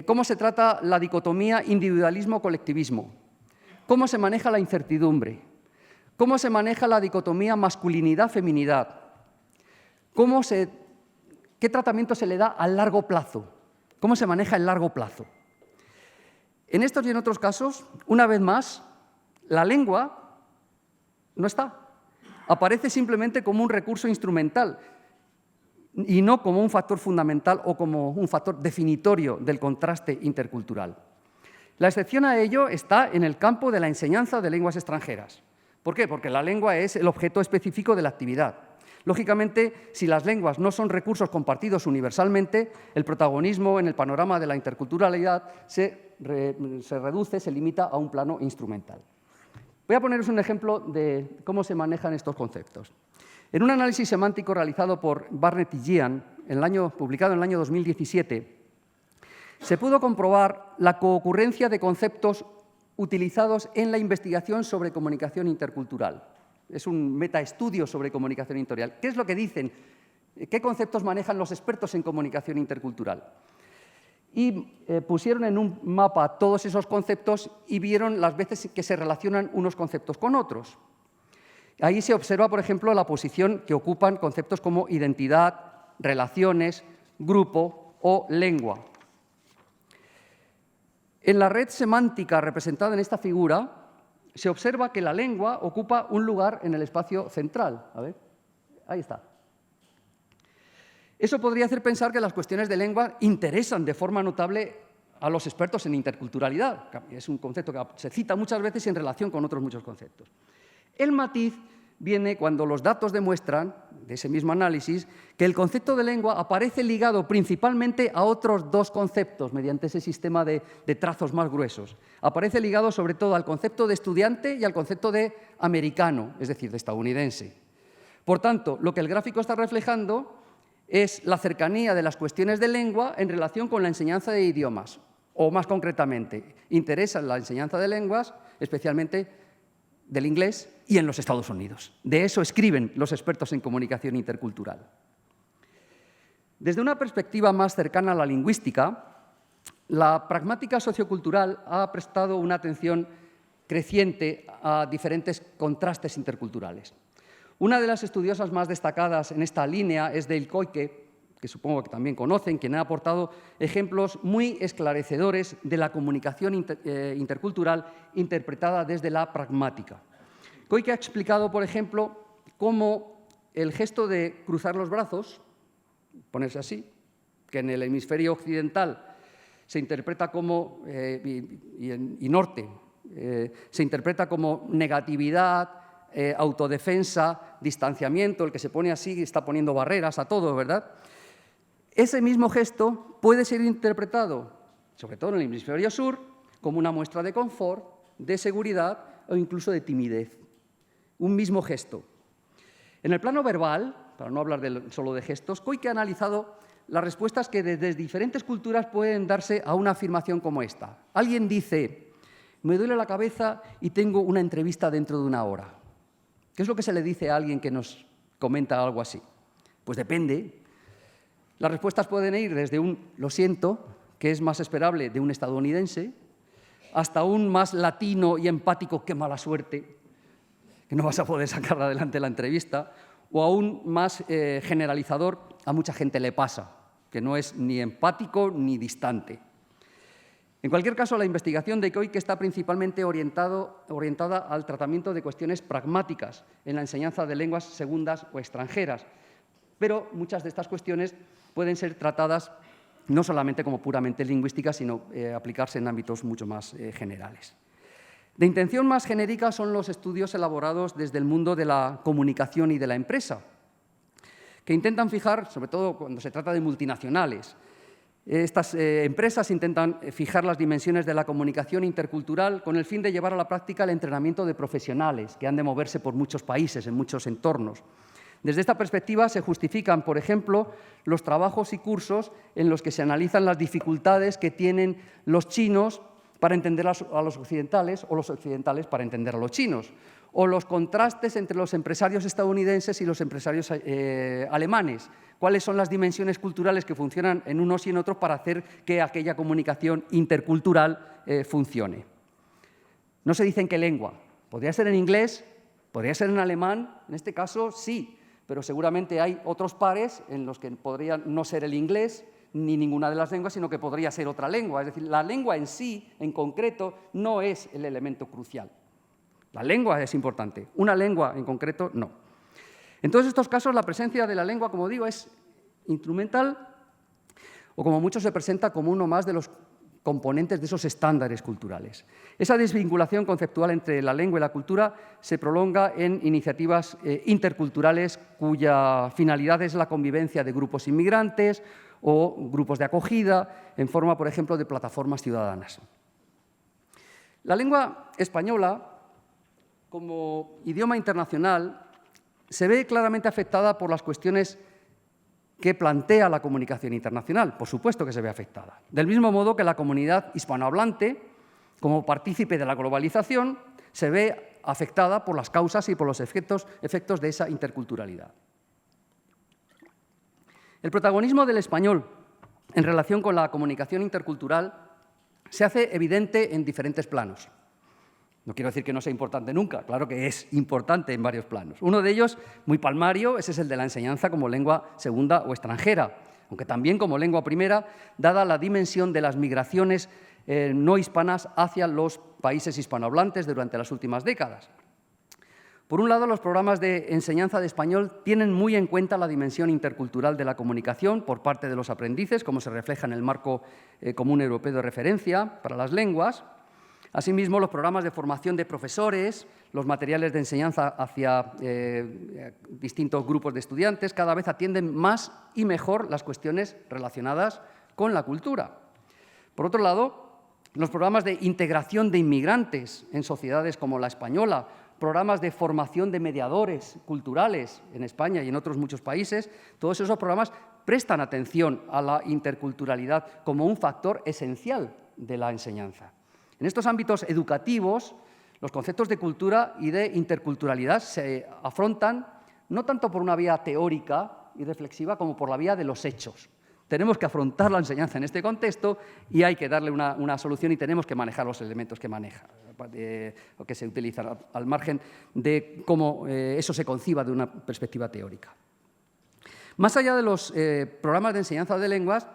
Cómo se trata la dicotomía individualismo-colectivismo. Cómo se maneja la incertidumbre. Cómo se maneja la dicotomía masculinidad-feminidad. ¿Qué tratamiento se le da al largo plazo? ¿Cómo se maneja el largo plazo? En estos y en otros casos, una vez más, la lengua no está. Aparece simplemente como un recurso instrumental y no como un factor fundamental o como un factor definitorio del contraste intercultural. La excepción a ello está en el campo de la enseñanza de lenguas extranjeras. ¿Por qué? Porque la lengua es el objeto específico de la actividad. Lógicamente, si las lenguas no son recursos compartidos universalmente, el protagonismo en el panorama de la interculturalidad se reduce, se limita a un plano instrumental. Voy a poneros un ejemplo de cómo se manejan estos conceptos. En un análisis semántico realizado por Barnett y Gian, publicado en el año 2017, se pudo comprobar la coocurrencia de conceptos utilizados en la investigación sobre comunicación intercultural. Es un metaestudio sobre comunicación intercultural. ¿Qué es lo que dicen? ¿Qué conceptos manejan los expertos en comunicación intercultural? Y pusieron en un mapa todos esos conceptos y vieron las veces que se relacionan unos conceptos con otros. Ahí se observa, por ejemplo, la posición que ocupan conceptos como identidad, relaciones, grupo o lengua. En la red semántica representada en esta figura, se observa que la lengua ocupa un lugar en el espacio central. A ver, ahí está. Eso podría hacer pensar que las cuestiones de lengua interesan de forma notable a los expertos en interculturalidad. Es un concepto que se cita muchas veces en relación con otros muchos conceptos. El matiz viene cuando los datos demuestran, de ese mismo análisis, que el concepto de lengua aparece ligado principalmente a otros dos conceptos mediante ese sistema de trazos más gruesos. Aparece ligado sobre todo al concepto de estudiante y al concepto de americano, es decir, de estadounidense. Por tanto, lo que el gráfico está reflejando es la cercanía de las cuestiones de lengua en relación con la enseñanza de idiomas, o más concretamente, interesa la enseñanza de lenguas, especialmente del inglés y en los Estados Unidos. De eso escriben los expertos en comunicación intercultural. Desde una perspectiva más cercana a la lingüística, la pragmática sociocultural ha prestado una atención creciente a diferentes contrastes interculturales. Una de las estudiosas más destacadas en esta línea es Dale Koike, que supongo que también conocen, quien ha aportado ejemplos muy esclarecedores de la comunicación intercultural interpretada desde la pragmática. Koike ha explicado, por ejemplo, cómo el gesto de cruzar los brazos, ponerse así, que en el hemisferio occidental se interpreta como, y norte, se interpreta como negatividad, autodefensa, distanciamiento, el que se pone así está poniendo barreras a todo, ¿verdad? Ese mismo gesto puede ser interpretado, sobre todo en el hemisferio sur, como una muestra de confort, de seguridad o incluso de timidez. Un mismo gesto. En el plano verbal, para no hablar solo de gestos, Koike ha analizado las respuestas que desde diferentes culturas pueden darse a una afirmación como esta. Alguien dice, me duele la cabeza y tengo una entrevista dentro de una hora. ¿Qué es lo que se le dice a alguien que nos comenta algo así? Pues depende. Las respuestas pueden ir desde un lo siento, que es más esperable de un estadounidense, hasta un más latino y empático, qué mala suerte, que no vas a poder sacar adelante la entrevista, o aún más generalizador, a mucha gente le pasa, que no es ni empático ni distante. En cualquier caso, la investigación de Koike está principalmente orientada al tratamiento de cuestiones pragmáticas en la enseñanza de lenguas segundas o extranjeras, pero muchas de estas cuestiones pueden ser tratadas no solamente como puramente lingüísticas, sino aplicarse en ámbitos mucho más generales. De intención más genérica son los estudios elaborados desde el mundo de la comunicación y de la empresa, que intentan fijar, sobre todo cuando se trata de multinacionales, estas empresas intentan fijar las dimensiones de la comunicación intercultural con el fin de llevar a la práctica el entrenamiento de profesionales que han de moverse por muchos países, en muchos entornos. Desde esta perspectiva se justifican, por ejemplo, los trabajos y cursos en los que se analizan las dificultades que tienen los chinos para entender a los occidentales o los occidentales para entender a los chinos, o los contrastes entre los empresarios estadounidenses y los empresarios alemanes. ¿Cuáles son las dimensiones culturales que funcionan en unos y en otros para hacer que aquella comunicación intercultural funcione? No se dice en qué lengua. Podría ser en inglés, podría ser en alemán, en este caso sí, pero seguramente hay otros pares en los que podría no ser el inglés ni ninguna de las lenguas, sino que podría ser otra lengua. Es decir, la lengua en sí, en concreto, no es el elemento crucial. La lengua es importante, una lengua en concreto no. En todos estos casos, la presencia de la lengua, como digo, es instrumental o como mucho se presenta como uno más de los componentes de esos estándares culturales. Esa desvinculación conceptual entre la lengua y la cultura se prolonga en iniciativas interculturales cuya finalidad es la convivencia de grupos inmigrantes o grupos de acogida en forma, por ejemplo, de plataformas ciudadanas. La lengua española, como idioma internacional, se ve claramente afectada por las cuestiones que plantea la comunicación internacional. Por supuesto que se ve afectada. Del mismo modo que la comunidad hispanohablante, como partícipe de la globalización, se ve afectada por las causas y por los efectos de esa interculturalidad. El protagonismo del español en relación con la comunicación intercultural se hace evidente en diferentes planos. No quiero decir que no sea importante nunca, claro que es importante en varios planos. Uno de ellos, muy palmario, ese es el de la enseñanza como lengua segunda o extranjera, aunque también como lengua primera, dada la dimensión de las migraciones no hispanas hacia los países hispanohablantes durante las últimas décadas. Por un lado, los programas de enseñanza de español tienen muy en cuenta la dimensión intercultural de la comunicación por parte de los aprendices, como se refleja en el Marco Común Europeo de Referencia para las Lenguas. Asimismo, los programas de formación de profesores, los materiales de enseñanza hacia distintos grupos de estudiantes, cada vez atienden más y mejor las cuestiones relacionadas con la cultura. Por otro lado, los programas de integración de inmigrantes en sociedades como la española, programas de formación de mediadores culturales en España y en otros muchos países, todos esos programas prestan atención a la interculturalidad como un factor esencial de la enseñanza. En estos ámbitos educativos, los conceptos de cultura y de interculturalidad se afrontan no tanto por una vía teórica y reflexiva como por la vía de los hechos. Tenemos que afrontar la enseñanza en este contexto y hay que darle una solución y tenemos que manejar los elementos que maneja, o que se utilizan al margen de cómo eso se conciba de una perspectiva teórica. Más allá de los programas de enseñanza de lenguas,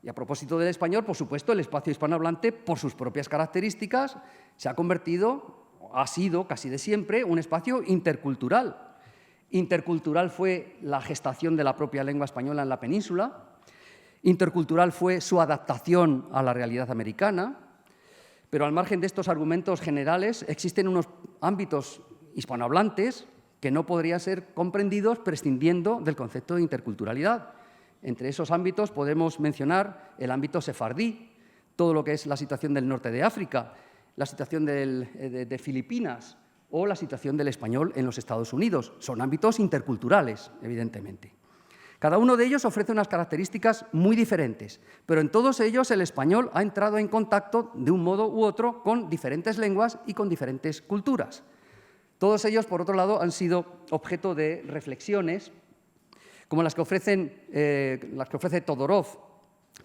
y a propósito del español, por supuesto, el espacio hispanohablante, por sus propias características, se ha convertido, ha sido casi de siempre, un espacio intercultural. Intercultural fue la gestación de la propia lengua española en la península. Intercultural fue su adaptación a la realidad americana, pero al margen de estos argumentos generales existen unos ámbitos hispanohablantes que no podrían ser comprendidos prescindiendo del concepto de interculturalidad. Entre esos ámbitos podemos mencionar el ámbito sefardí, todo lo que es la situación del norte de África, la situación de Filipinas o la situación del español en los Estados Unidos. Son ámbitos interculturales, evidentemente. Cada uno de ellos ofrece unas características muy diferentes, pero en todos ellos el español ha entrado en contacto de un modo u otro con diferentes lenguas y con diferentes culturas. Todos ellos, por otro lado, han sido objeto de reflexiones como las que ofrece Todorov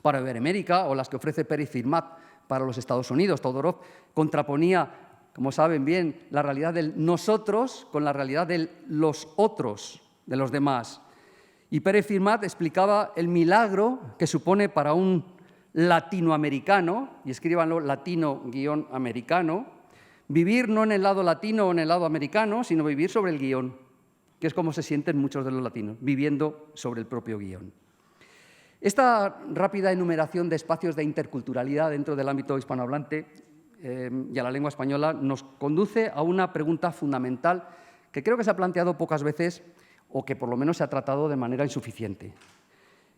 para Iberoamérica o las que ofrece Pérez Firmat para los Estados Unidos. Todorov contraponía, como saben bien, la realidad del nosotros con la realidad de los otros, de los demás. Y Pérez Firmat explicaba el milagro que supone para un latinoamericano, y escríbanlo latino-americano, vivir no en el lado latino o en el lado americano, sino vivir sobre el guión, que es como se sienten muchos de los latinos, viviendo sobre el propio guión. Esta rápida enumeración de espacios de interculturalidad dentro del ámbito hispanohablante y a la lengua española nos conduce a una pregunta fundamental que creo que se ha planteado pocas veces o que por lo menos se ha tratado de manera insuficiente.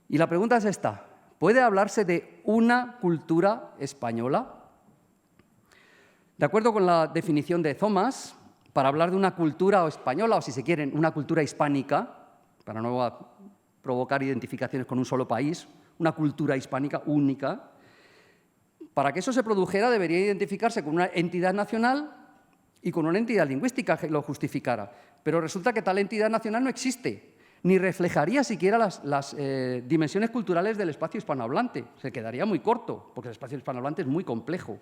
Y la pregunta es esta: ¿puede hablarse de una cultura española? De acuerdo con la definición de Thomas, para hablar de una cultura española, o si se quieren, una cultura hispánica, para no provocar identificaciones con un solo país, una cultura hispánica única, para que eso se produjera debería identificarse con una entidad nacional y con una entidad lingüística que lo justificara. Pero resulta que tal entidad nacional no existe, ni reflejaría siquiera las dimensiones culturales del espacio hispanohablante. Se quedaría muy corto, porque el espacio hispanohablante es muy complejo.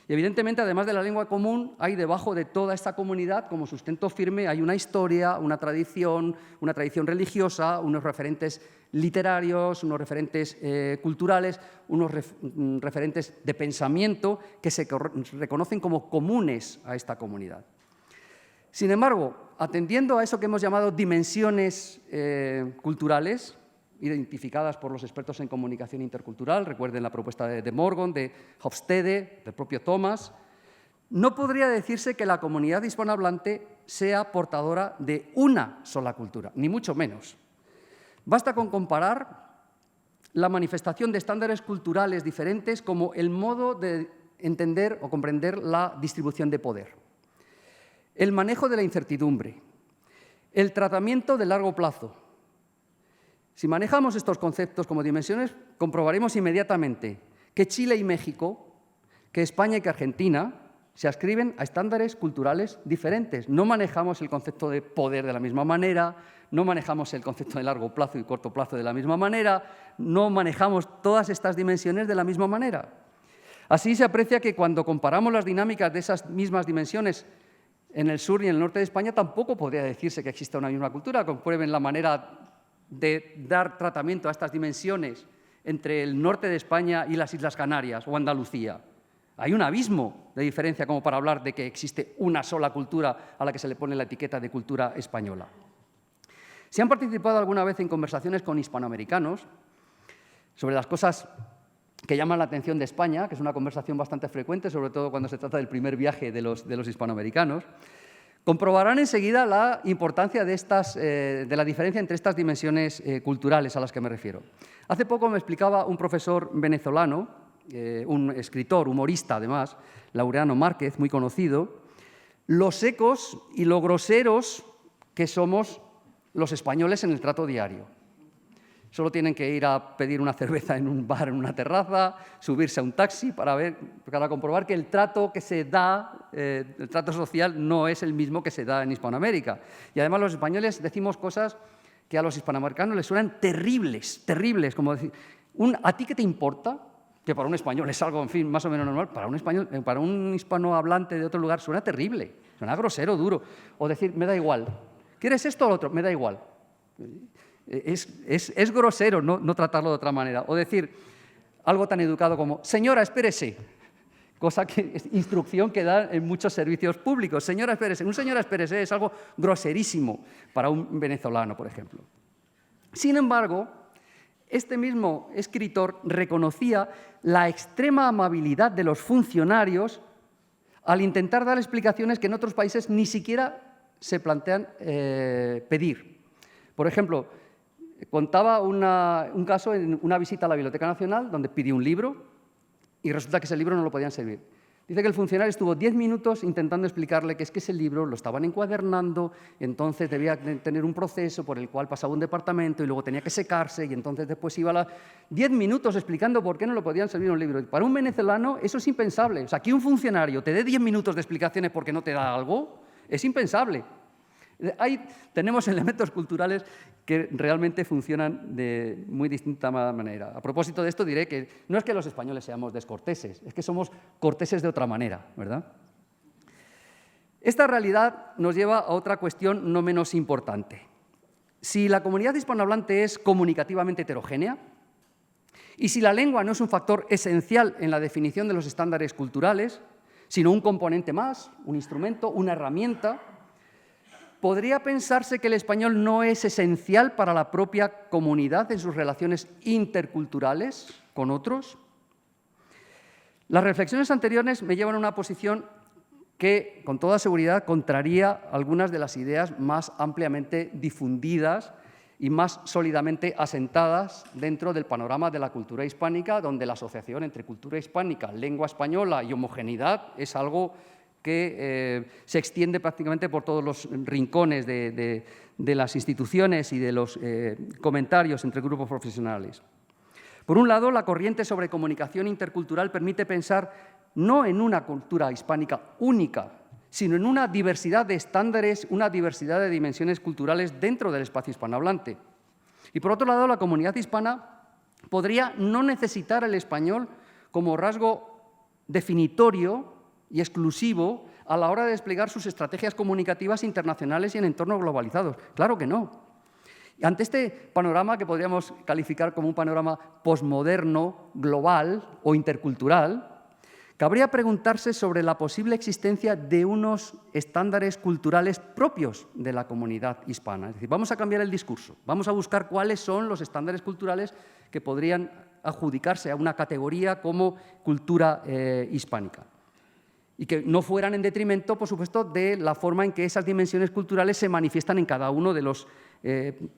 Y evidentemente, además de la lengua común, hay debajo de toda esta comunidad, como sustento firme, hay una historia, una tradición religiosa, unos referentes literarios, unos referentes culturales, unos referentes de pensamiento que se reconocen como comunes a esta comunidad. Sin embargo, atendiendo a eso que hemos llamado dimensiones culturales, identificadas por los expertos en comunicación intercultural, recuerden la propuesta de Morgan, de Hofstede, del propio Thomas, no podría decirse que la comunidad hispanohablante sea portadora de una sola cultura, ni mucho menos. Basta con comparar la manifestación de estándares culturales diferentes como el modo de entender o comprender la distribución de poder, el manejo de la incertidumbre, el tratamiento de largo plazo. Si manejamos estos conceptos como dimensiones, comprobaremos inmediatamente que Chile y México, que España y que Argentina se adscriben a estándares culturales diferentes. No manejamos el concepto de poder de la misma manera, no manejamos el concepto de largo plazo y corto plazo de la misma manera, no manejamos todas estas dimensiones de la misma manera. Así se aprecia que cuando comparamos las dinámicas de esas mismas dimensiones en el sur y en el norte de España, tampoco podría decirse que exista una misma cultura. Comprueben la manera de dar tratamiento a estas dimensiones entre el norte de España y las Islas Canarias o Andalucía. Hay un abismo de diferencia como para hablar de que existe una sola cultura a la que se le pone la etiqueta de cultura española. Si han participado alguna vez en conversaciones con hispanoamericanos sobre las cosas que llaman la atención de España, que es una conversación bastante frecuente, sobre todo cuando se trata del primer viaje de los hispanoamericanos, comprobarán enseguida la importancia de la diferencia entre estas dimensiones culturales a las que me refiero. Hace poco me explicaba un profesor venezolano, un escritor, humorista además, Laureano Márquez, muy conocido, lo secos y lo groseros que somos los españoles en el trato diario. Solo tienen que ir a pedir una cerveza en un bar, en una terraza, subirse a un taxi para comprobar que el trato que se da, el trato social, no es el mismo que se da en Hispanoamérica. Y además los españoles decimos cosas que a los hispanoamericanos les suenan terribles, terribles, como decir, ¿a ti qué te importa? Que para un español es algo, en fin, más o menos normal, para un hispanohablante de otro lugar suena terrible, suena grosero, duro. O decir, me da igual. ¿Quieres esto o lo otro? Me da igual. Es grosero no tratarlo de otra manera. O decir algo tan educado como, señora, espérese, cosa que es instrucción que da en muchos servicios públicos. Señora, espérese. Un señora, espérese es algo groserísimo para un venezolano, por ejemplo. Sin embargo, este mismo escritor reconocía la extrema amabilidad de los funcionarios al intentar dar explicaciones que en otros países ni siquiera se plantean pedir. Por ejemplo, contaba un caso en una visita a la Biblioteca Nacional donde pidió un libro y resulta que ese libro no lo podían servir. Dice que el funcionario estuvo 10 minutos intentando explicarle que es que ese libro lo estaban encuadernando, y entonces debía tener un proceso por el cual pasaba un departamento y luego tenía que secarse y entonces después iba a 10 minutos explicando por qué no lo podían servir un libro. Para un venezolano eso es impensable. O sea, que un funcionario te dé 10 minutos de explicaciones porque no te da algo, es impensable. Ahí tenemos elementos culturales que realmente funcionan de muy distinta manera. A propósito de esto diré que no es que los españoles seamos descorteses, es que somos corteses de otra manera, ¿verdad? Esta realidad nos lleva a otra cuestión no menos importante. Si la comunidad hispanohablante es comunicativamente heterogénea y si la lengua no es un factor esencial en la definición de los estándares culturales, sino un componente más, un instrumento, una herramienta, ¿podría pensarse que el español no es esencial para la propia comunidad en sus relaciones interculturales con otros? Las reflexiones anteriores me llevan a una posición que, con toda seguridad, contraría algunas de las ideas más ampliamente difundidas y más sólidamente asentadas dentro del panorama de la cultura hispánica, donde la asociación entre cultura hispánica, lengua española y homogeneidad es algo que se extiende prácticamente por todos los rincones de las instituciones y de los comentarios entre grupos profesionales. Por un lado, la corriente sobre comunicación intercultural permite pensar no en una cultura hispánica única, sino en una diversidad de estándares, una diversidad de dimensiones culturales dentro del espacio hispanohablante. Y por otro lado, la comunidad hispana podría no necesitar el español como rasgo definitorio y exclusivo a la hora de desplegar sus estrategias comunicativas internacionales y en entornos globalizados. Claro que no. Ante este panorama que podríamos calificar como un panorama posmoderno, global o intercultural, cabría preguntarse sobre la posible existencia de unos estándares culturales propios de la comunidad hispana. Es decir, vamos a cambiar el discurso, vamos a buscar cuáles son los estándares culturales que podrían adjudicarse a una categoría como cultura hispánica. Y que no fueran en detrimento, por supuesto, de la forma en que esas dimensiones culturales se manifiestan en cada uno de los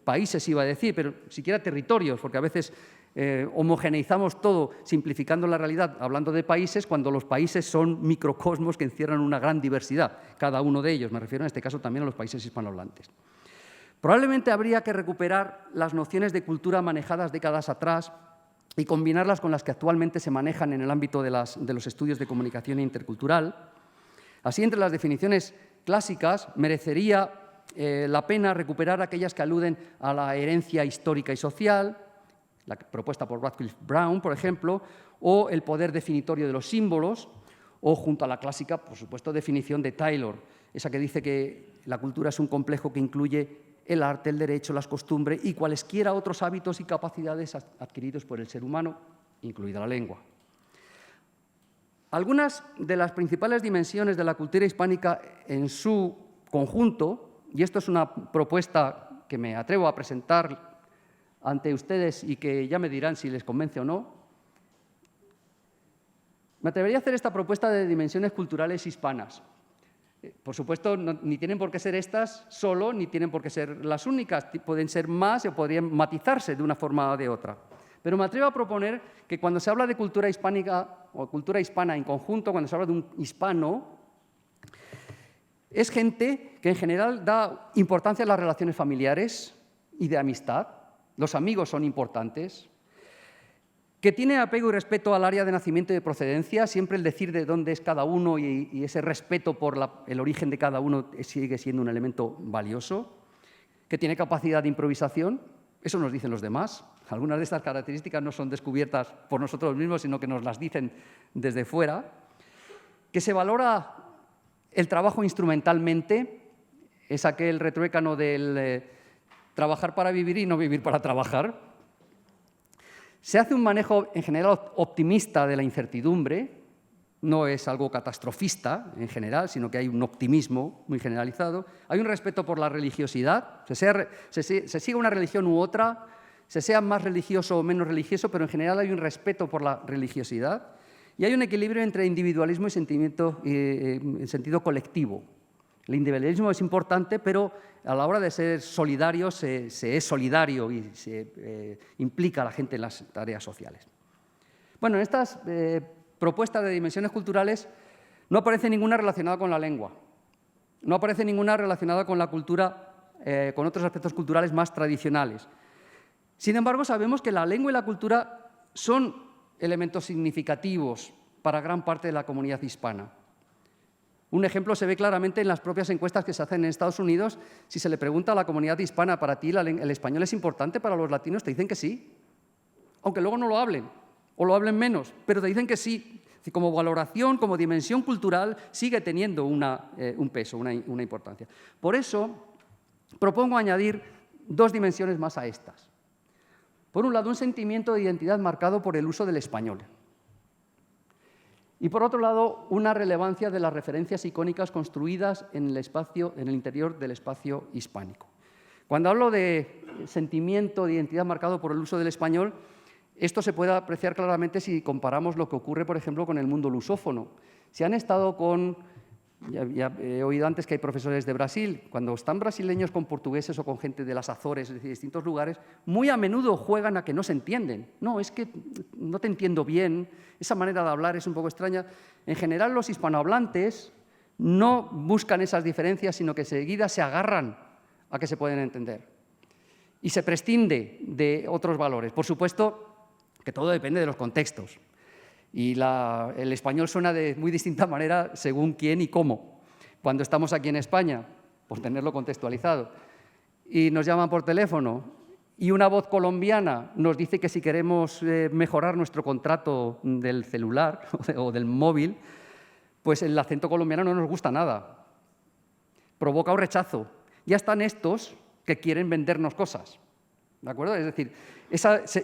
países, iba a decir, pero siquiera territorios, porque a veces homogeneizamos todo simplificando la realidad hablando de países, cuando los países son microcosmos que encierran una gran diversidad, cada uno de ellos. Me refiero en este caso también a los países hispanohablantes. Probablemente habría que recuperar las nociones de cultura manejadas décadas atrás y combinarlas con las que actualmente se manejan en el ámbito de los estudios de comunicación intercultural. Así, entre las definiciones clásicas, merecería la pena recuperar aquellas que aluden a la herencia histórica y social, la propuesta por Radcliffe Brown, por ejemplo, o el poder definitorio de los símbolos, o junto a la clásica, por supuesto, definición de Taylor, esa que dice que la cultura es un complejo que incluye el arte, el derecho, las costumbres y cualesquiera otros hábitos y capacidades adquiridos por el ser humano, incluida la lengua. Algunas de las principales dimensiones de la cultura hispánica en su conjunto, y esto es una propuesta que me atrevo a presentar ante ustedes y que ya me dirán si les convence o no, me atrevería a hacer esta propuesta de dimensiones culturales hispanas. Por supuesto, ni tienen por qué ser estas solo, ni tienen por qué ser las únicas. Pueden ser más o podrían matizarse de una forma o de otra. Pero me atrevo a proponer que cuando se habla de cultura hispánica o cultura hispana en conjunto, cuando se habla de un hispano, es gente que en general da importancia a las relaciones familiares y de amistad. Los amigos son importantes. Que tiene apego y respeto al área de nacimiento y de procedencia, siempre el decir de dónde es cada uno y ese respeto por el origen de cada uno sigue siendo un elemento valioso. Que tiene capacidad de improvisación, eso nos dicen los demás. Algunas de estas características no son descubiertas por nosotros mismos, sino que nos las dicen desde fuera. Que se valora el trabajo instrumentalmente, es aquel retruécano del trabajar para vivir y no vivir para trabajar. Se hace un manejo en general optimista de la incertidumbre, no es algo catastrofista en general, sino que hay un optimismo muy generalizado. Hay un respeto por la religiosidad, se siga una religión u otra, se sea más religioso o menos religioso, pero en general hay un respeto por la religiosidad y hay un equilibrio entre individualismo y sentido colectivo. El individualismo es importante, pero a la hora de ser solidario se es solidario y se implica a la gente en las tareas sociales. Bueno, en estas propuestas de dimensiones culturales no aparece ninguna relacionada con la lengua, no aparece ninguna relacionada con la cultura, con otros aspectos culturales más tradicionales. Sin embargo, sabemos que la lengua y la cultura son elementos significativos para gran parte de la comunidad hispana. Un ejemplo se ve claramente en las propias encuestas que se hacen en Estados Unidos. Si se le pregunta a la comunidad hispana, ¿para ti el español es importante para los latinos? Te dicen que sí, aunque luego no lo hablen, o lo hablen menos, pero te dicen que sí. Como valoración, como dimensión cultural, sigue teniendo un peso, una importancia. Por eso, propongo añadir dos dimensiones más a estas. Por un lado, un sentimiento de identidad marcado por el uso del español. Y por otro lado, una relevancia de las referencias icónicas construidas en el interior del espacio hispánico. Cuando hablo de sentimiento de identidad marcado por el uso del español, esto se puede apreciar claramente si comparamos lo que ocurre, por ejemplo, con el mundo lusófono. Si han estado ya he oído antes que hay profesores de Brasil, cuando están brasileños con portugueses o con gente de las Azores, es decir, distintos lugares, muy a menudo juegan a que no se entienden. No, es que no te entiendo bien, esa manera de hablar es un poco extraña. En general, los hispanohablantes no buscan esas diferencias, sino que enseguida se agarran a que se pueden entender. Y se prescinde de otros valores. Por supuesto que todo depende de los contextos. Y el español suena de muy distinta manera según quién y cómo. Cuando estamos aquí en España, por tenerlo contextualizado, y nos llaman por teléfono, y una voz colombiana nos dice que si queremos mejorar nuestro contrato del celular o del móvil, pues el acento colombiano no nos gusta nada. Provoca un rechazo. Ya están estos que quieren vendernos cosas. ¿De acuerdo? Es decir,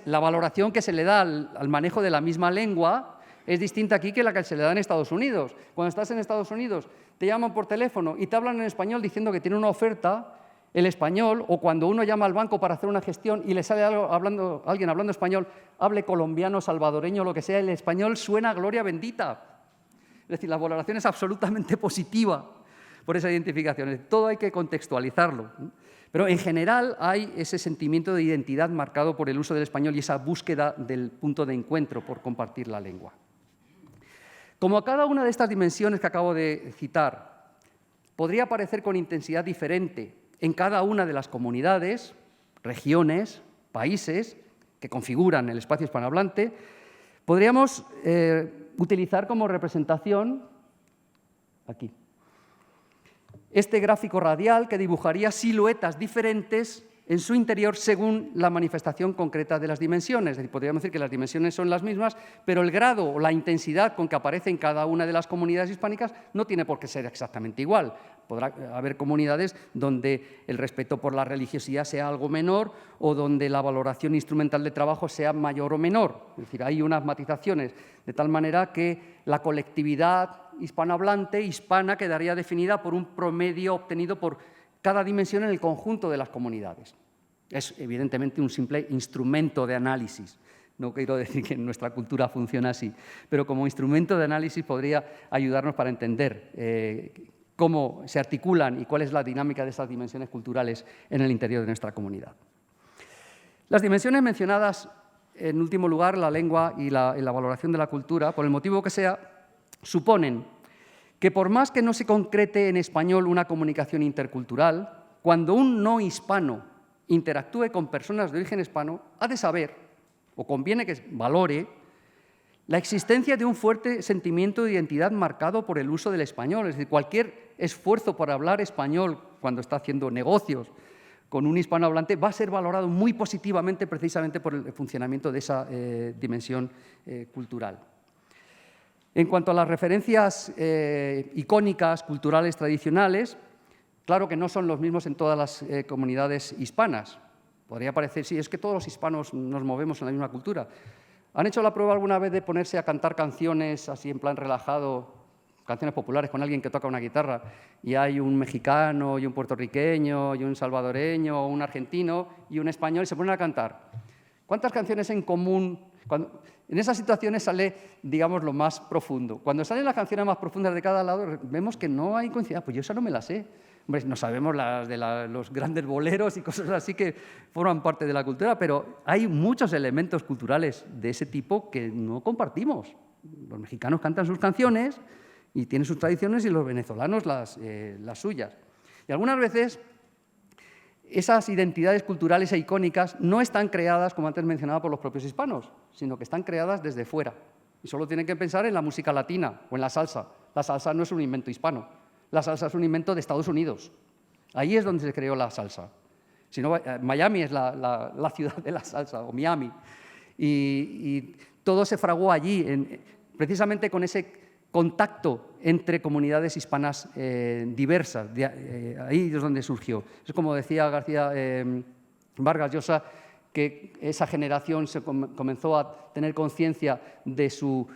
la valoración que se le da al manejo de la misma lengua es distinta aquí que la que se le da en Estados Unidos. Cuando estás en Estados Unidos, te llaman por teléfono y te hablan en español diciendo que tiene una oferta, el español, o cuando uno llama al banco para hacer una gestión y le sale alguien hablando español, hable colombiano, salvadoreño, lo que sea, el español suena a gloria bendita. Es decir, la valoración es absolutamente positiva por esa identificación. Todo hay que contextualizarlo. Pero en general hay ese sentimiento de identidad marcado por el uso del español y esa búsqueda del punto de encuentro por compartir la lengua. Como a cada una de estas dimensiones que acabo de citar podría aparecer con intensidad diferente en cada una de las comunidades, regiones, países que configuran el espacio hispanohablante, podríamos utilizar como representación este gráfico radial que dibujaría siluetas diferentes en su interior según la manifestación concreta de las dimensiones. Es decir, podríamos decir que las dimensiones son las mismas, pero el grado o la intensidad con que aparece en cada una de las comunidades hispánicas no tiene por qué ser exactamente igual. Podrá haber comunidades donde el respeto por la religiosidad sea algo menor o donde la valoración instrumental de trabajo sea mayor o menor. Es decir, hay unas matizaciones, de tal manera que la colectividad hispanohablante, hispana, quedaría definida por un promedio obtenido por cada dimensión en el conjunto de las comunidades. Es evidentemente un simple instrumento de análisis. No quiero decir que nuestra cultura funciona así, pero como instrumento de análisis podría ayudarnos para entender cómo se articulan y cuál es la dinámica de esas dimensiones culturales en el interior de nuestra comunidad. Las dimensiones mencionadas, en último lugar, la lengua y la valoración de la cultura, por el motivo que sea, suponen que por más que no se concrete en español una comunicación intercultural, cuando un no hispano interactúe con personas de origen hispano, ha de saber, o conviene que valore, la existencia de un fuerte sentimiento de identidad marcado por el uso del español. Es decir, cualquier esfuerzo por hablar español cuando está haciendo negocios con un hispanohablante va a ser valorado muy positivamente precisamente por el funcionamiento de esa dimensión cultural. En cuanto a las referencias icónicas, culturales, tradicionales, claro que no son los mismos en todas las comunidades hispanas. Podría parecer, sí, es que todos los hispanos nos movemos en la misma cultura. ¿Han hecho la prueba alguna vez de ponerse a cantar canciones así en plan relajado, canciones populares con alguien que toca una guitarra, y hay un mexicano, y un puertorriqueño, y un salvadoreño, un argentino y un español, y se ponen a cantar? ¿Cuántas canciones en común? En esas situaciones sale, digamos, lo más profundo. Cuando salen las canciones más profundas de cada lado, vemos que no hay coincidencia. Pues yo esa no me la sé. Hombre, no sabemos las de los grandes boleros y cosas así que forman parte de la cultura, pero hay muchos elementos culturales de ese tipo que no compartimos. Los mexicanos cantan sus canciones y tienen sus tradiciones y los venezolanos las suyas. Y algunas veces esas identidades culturales e icónicas no están creadas, como antes mencionaba, por los propios hispanos, sino que están creadas desde fuera. Y solo tienen que pensar en la música latina o en la salsa. La salsa no es un invento hispano, la salsa es un invento de Estados Unidos. Ahí es donde se creó la salsa. Si no, Miami es la ciudad de la salsa, o Miami. Y todo se fraguó allí, precisamente con ese contacto entre comunidades hispanas diversas. Ahí es donde surgió. Es como decía García Vargas Llosa, que esa generación se comenzó a tener conciencia de su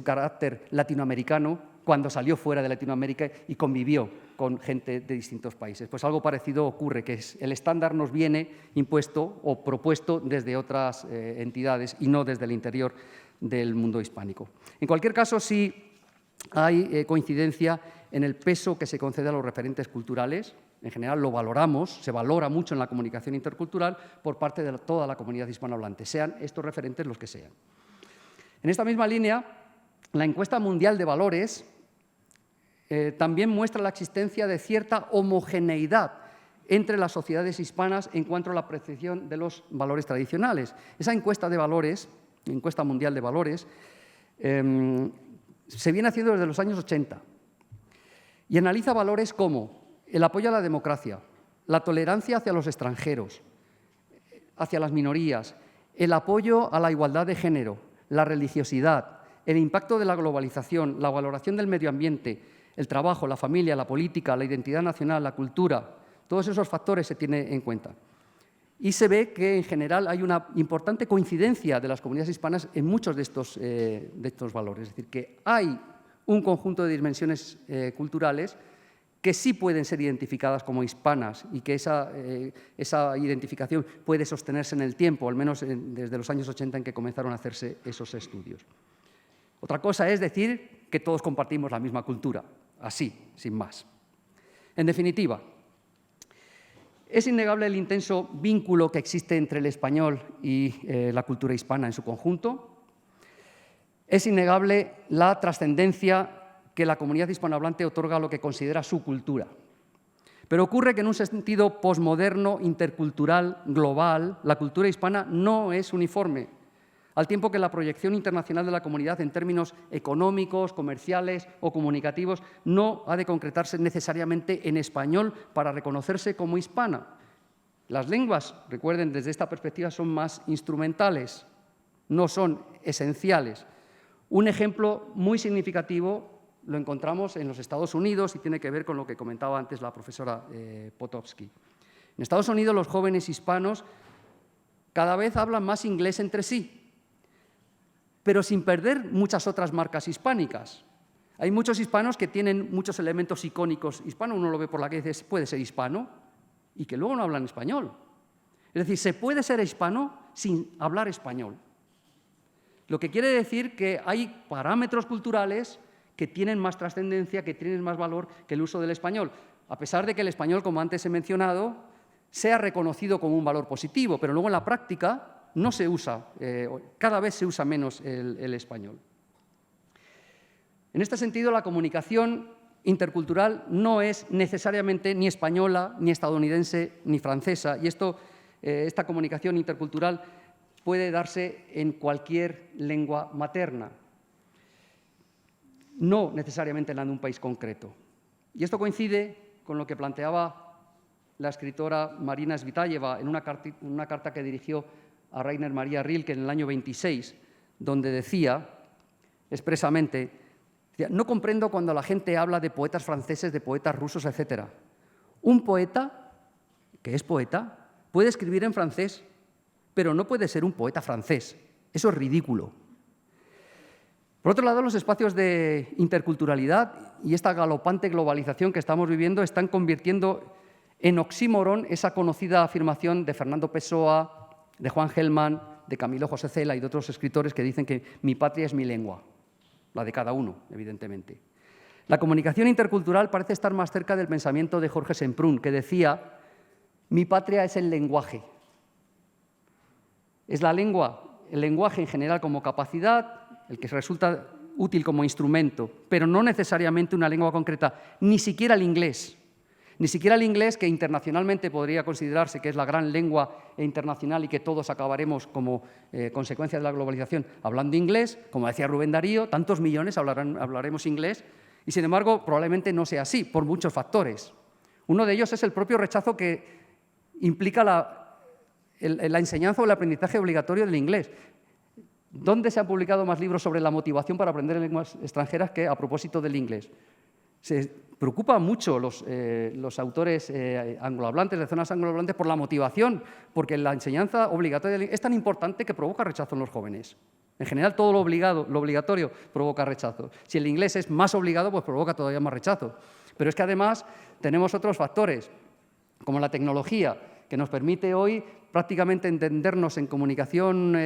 carácter latinoamericano cuando salió fuera de Latinoamérica y convivió con gente de distintos países. Pues algo parecido ocurre, que el estándar nos viene impuesto o propuesto desde otras entidades y no desde el interior del mundo hispánico. En cualquier caso, sí hay coincidencia en el peso que se concede a los referentes culturales. En general lo valoramos, se valora mucho en la comunicación intercultural por parte de toda la comunidad hispanohablante, sean estos referentes los que sean. En esta misma línea, la encuesta mundial de valores también muestra la existencia de cierta homogeneidad entre las sociedades hispanas en cuanto a la apreciación de los valores tradicionales. Esa encuesta de valores, encuesta mundial de valores, se viene haciendo desde los años 80 y analiza valores como el apoyo a la democracia, la tolerancia hacia los extranjeros, hacia las minorías, el apoyo a la igualdad de género, la religiosidad, el impacto de la globalización, la valoración del medio ambiente, el trabajo, la familia, la política, la identidad nacional, la cultura. Todos esos factores se tienen en cuenta. Y se ve que, en general, hay una importante coincidencia de las comunidades hispanas en muchos de estos valores. Es decir, que hay un conjunto de dimensiones culturales que sí pueden ser identificadas como hispanas y que esa identificación puede sostenerse en el tiempo, al menos desde los años 80 en que comenzaron a hacerse esos estudios. Otra cosa es decir que todos compartimos la misma cultura, así, sin más. En definitiva, es innegable el intenso vínculo que existe entre el español y la cultura hispana en su conjunto. Es innegable la trascendencia que la comunidad hispanohablante otorga a lo que considera su cultura. Pero ocurre que en un sentido posmoderno, intercultural, global, la cultura hispana no es uniforme, al tiempo que la proyección internacional de la comunidad en términos económicos, comerciales o comunicativos no ha de concretarse necesariamente en español para reconocerse como hispana. Las lenguas, recuerden, desde esta perspectiva son más instrumentales, no son esenciales. Un ejemplo muy significativo lo encontramos en los Estados Unidos y tiene que ver con lo que comentaba antes la profesora Potofsky. En Estados Unidos los jóvenes hispanos cada vez hablan más inglés entre sí, pero sin perder muchas otras marcas hispánicas. Hay muchos hispanos que tienen muchos elementos icónicos hispanos, uno lo ve por la calle y dice, puede ser hispano, y que luego no hablan español. Es decir, se puede ser hispano sin hablar español. Lo que quiere decir que hay parámetros culturales que tienen más trascendencia, que tienen más valor que el uso del español, a pesar de que el español, como antes he mencionado, sea reconocido como un valor positivo, pero luego en la práctica no se usa, cada vez se usa menos el español. En este sentido, la comunicación intercultural no es necesariamente ni española, ni estadounidense, ni francesa, y esta comunicación intercultural puede darse en cualquier lengua materna, no necesariamente en la de un país concreto. Y esto coincide con lo que planteaba la escritora Marina Svitayeva en una carta que dirigió a Rainer Maria Rilke en el año 26, donde decía expresamente, no comprendo cuando la gente habla de poetas franceses, de poetas rusos, etc. Un poeta, que es poeta, puede escribir en francés, pero no puede ser un poeta francés. Eso es ridículo. Por otro lado, los espacios de interculturalidad y esta galopante globalización que estamos viviendo están convirtiendo en oxímoron esa conocida afirmación de Fernando Pessoa, de Juan Gelman, de Camilo José Cela y de otros escritores que dicen que mi patria es mi lengua, la de cada uno, evidentemente. La comunicación intercultural parece estar más cerca del pensamiento de Jorge Semprún, que decía, mi patria es el lenguaje. Es la lengua, el lenguaje en general como capacidad, el que resulta útil como instrumento, pero no necesariamente una lengua concreta, ni siquiera el inglés. Ni siquiera el inglés, que internacionalmente podría considerarse que es la gran lengua internacional y que todos acabaremos como consecuencia de la globalización hablando inglés, como decía Rubén Darío, tantos millones hablaremos inglés, y sin embargo probablemente no sea así, por muchos factores. Uno de ellos es el propio rechazo que implica la enseñanza o el aprendizaje obligatorio del inglés. ¿Dónde se han publicado más libros sobre la motivación para aprender lenguas extranjeras que a propósito del inglés? Se preocupan mucho los autores anglohablantes, de zonas anglohablantes, por la motivación, porque la enseñanza obligatoria es tan importante que provoca rechazo en los jóvenes. En general, todo lo obligatorio provoca rechazo. Si el inglés es más obligado, pues provoca todavía más rechazo. Pero es que además tenemos otros factores, como la tecnología, que nos permite hoy prácticamente entendernos en comunicación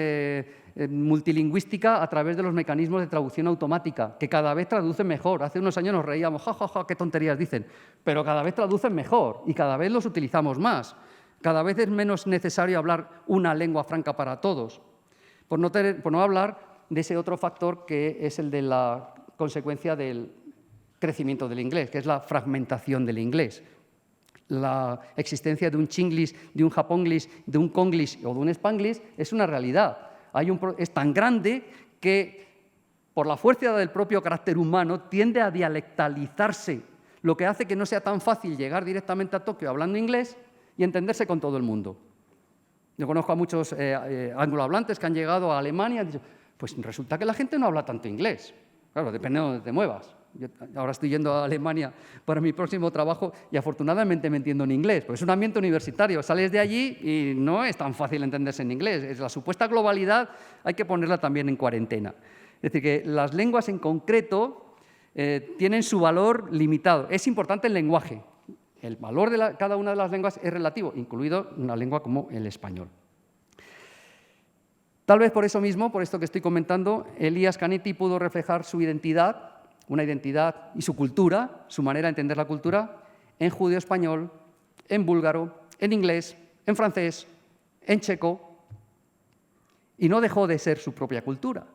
multilingüística a través de los mecanismos de traducción automática, que cada vez traducen mejor. Hace unos años nos reíamos, ja, qué tonterías dicen, pero cada vez traducen mejor y cada vez los utilizamos más. Cada vez es menos necesario hablar una lengua franca para todos. Por no hablar de ese otro factor que es el de la consecuencia del crecimiento del inglés, que es la fragmentación del inglés. La existencia de un chinglish, de un japonglish, de un conglish o de un spanglish es una realidad. Es tan grande que, por la fuerza del propio carácter humano, tiende a dialectalizarse, lo que hace que no sea tan fácil llegar directamente a Tokio hablando inglés y entenderse con todo el mundo. Yo conozco a muchos anglohablantes que han llegado a Alemania y han dicho, pues resulta que la gente no habla tanto inglés. Claro, depende de dónde te muevas. Yo ahora estoy yendo a Alemania para mi próximo trabajo y afortunadamente me entiendo en inglés, porque es un ambiente universitario. Sales de allí y no es tan fácil entenderse en inglés. La supuesta globalidad hay que ponerla también en cuarentena. Es decir, que las lenguas en concreto tienen su valor limitado. Es importante el lenguaje. El valor de cada una de las lenguas es relativo, incluido una lengua como el español. Tal vez por eso mismo, por esto que estoy comentando, Elías Canetti pudo reflejar su identidad, una identidad y su cultura, su manera de entender la cultura, en judeo-español, en búlgaro, en inglés, en francés, en checo, y no dejó de ser su propia cultura,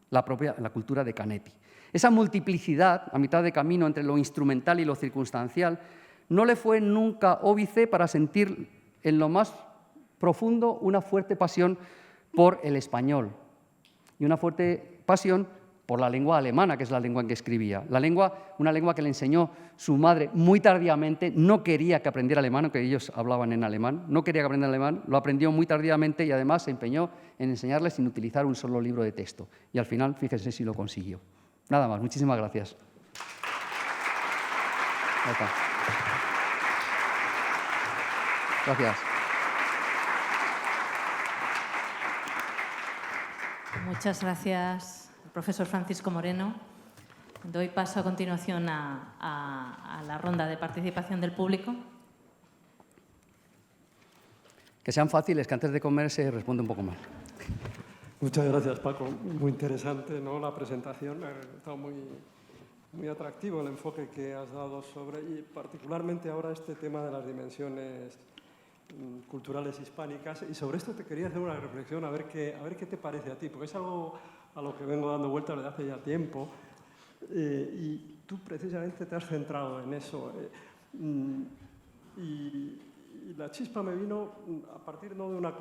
la cultura de Canetti. Esa multiplicidad, a mitad de camino entre lo instrumental y lo circunstancial, no le fue nunca óbice para sentir en lo más profundo una fuerte pasión por el español y una fuerte pasión por la lengua alemana, que es la lengua en que escribía. Una lengua que le enseñó su madre muy tardíamente, no quería que aprendiera alemán, aunque ellos hablaban en alemán, no quería que aprendiera alemán, lo aprendió muy tardíamente y además se empeñó en enseñarle sin utilizar un solo libro de texto. Y al final, fíjense si lo consiguió. Nada más, muchísimas gracias. Gracias. Muchas gracias, profesor Francisco Moreno. Doy paso a continuación a la ronda de participación del público. Que sean fáciles, que antes de comer se responde un poco más. Muchas gracias, Paco. Muy interesante, ¿no?, la presentación. Ha estado muy atractivo el enfoque que has dado sobre, y particularmente ahora este tema de las dimensiones culturales hispánicas. Y sobre esto te quería hacer una reflexión, a ver qué te parece a ti, porque es algo a lo que vengo dando vueltas desde hace ya tiempo. Y tú precisamente te has centrado en eso. Y la chispa me vino a partir no de una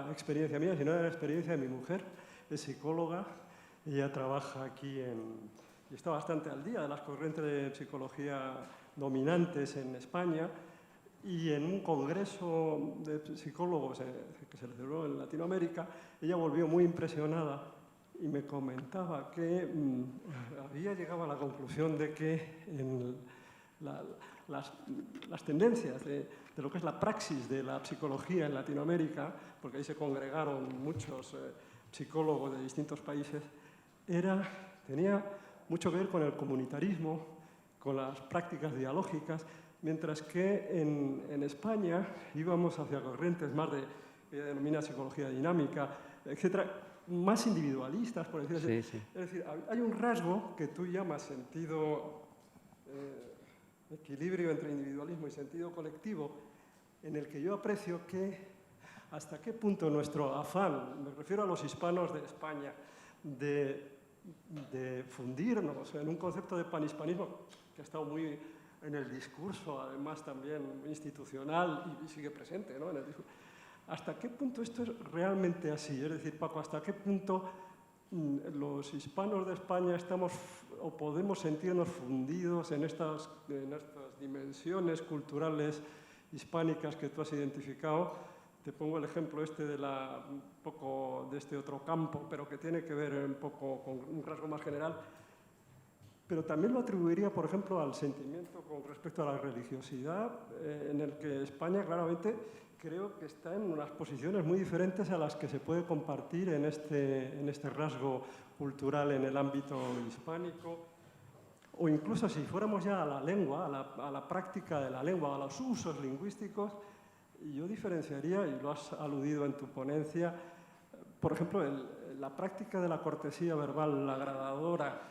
experiencia mía, sino de la experiencia de mi mujer. Es psicóloga, ella trabaja aquí y está bastante al día de las corrientes de psicología dominantes en España, y en un congreso de psicólogos que se celebró en Latinoamérica, ella volvió muy impresionada y me comentaba que había llegado a la conclusión de que las tendencias de lo que es la praxis de la psicología en Latinoamérica, porque ahí se congregaron muchos psicólogos de distintos países, tenía mucho que ver con el comunitarismo, con las prácticas dialógicas, mientras que en España íbamos hacia corrientes más que denomina psicología dinámica, etcétera, más individualistas, por decirlo así. Sí. Es decir, hay un rasgo que tú llamas sentido, equilibrio entre individualismo y sentido colectivo, en el que yo aprecio que hasta qué punto nuestro afán, me refiero a los hispanos de España, de fundirnos en un concepto de panhispanismo que ha estado muy en el discurso, además también institucional, y sigue presente, ¿no?, en el discurso. ¿Hasta qué punto esto es realmente así? Es decir, Paco, ¿hasta qué punto los hispanos de España estamos o podemos sentirnos fundidos en estas dimensiones culturales hispánicas que tú has identificado? Te pongo el ejemplo un poco de este otro campo, pero que tiene que ver un poco con un rasgo más general. Pero también lo atribuiría, por ejemplo, al sentimiento con respecto a la religiosidad, en el que España claramente creo que está en unas posiciones muy diferentes a las que se puede compartir en este rasgo cultural en el ámbito hispánico. O incluso si fuéramos ya a la lengua, a la práctica de la lengua, a los usos lingüísticos, yo diferenciaría, y lo has aludido en tu ponencia, por ejemplo, la práctica de la cortesía verbal agradadora,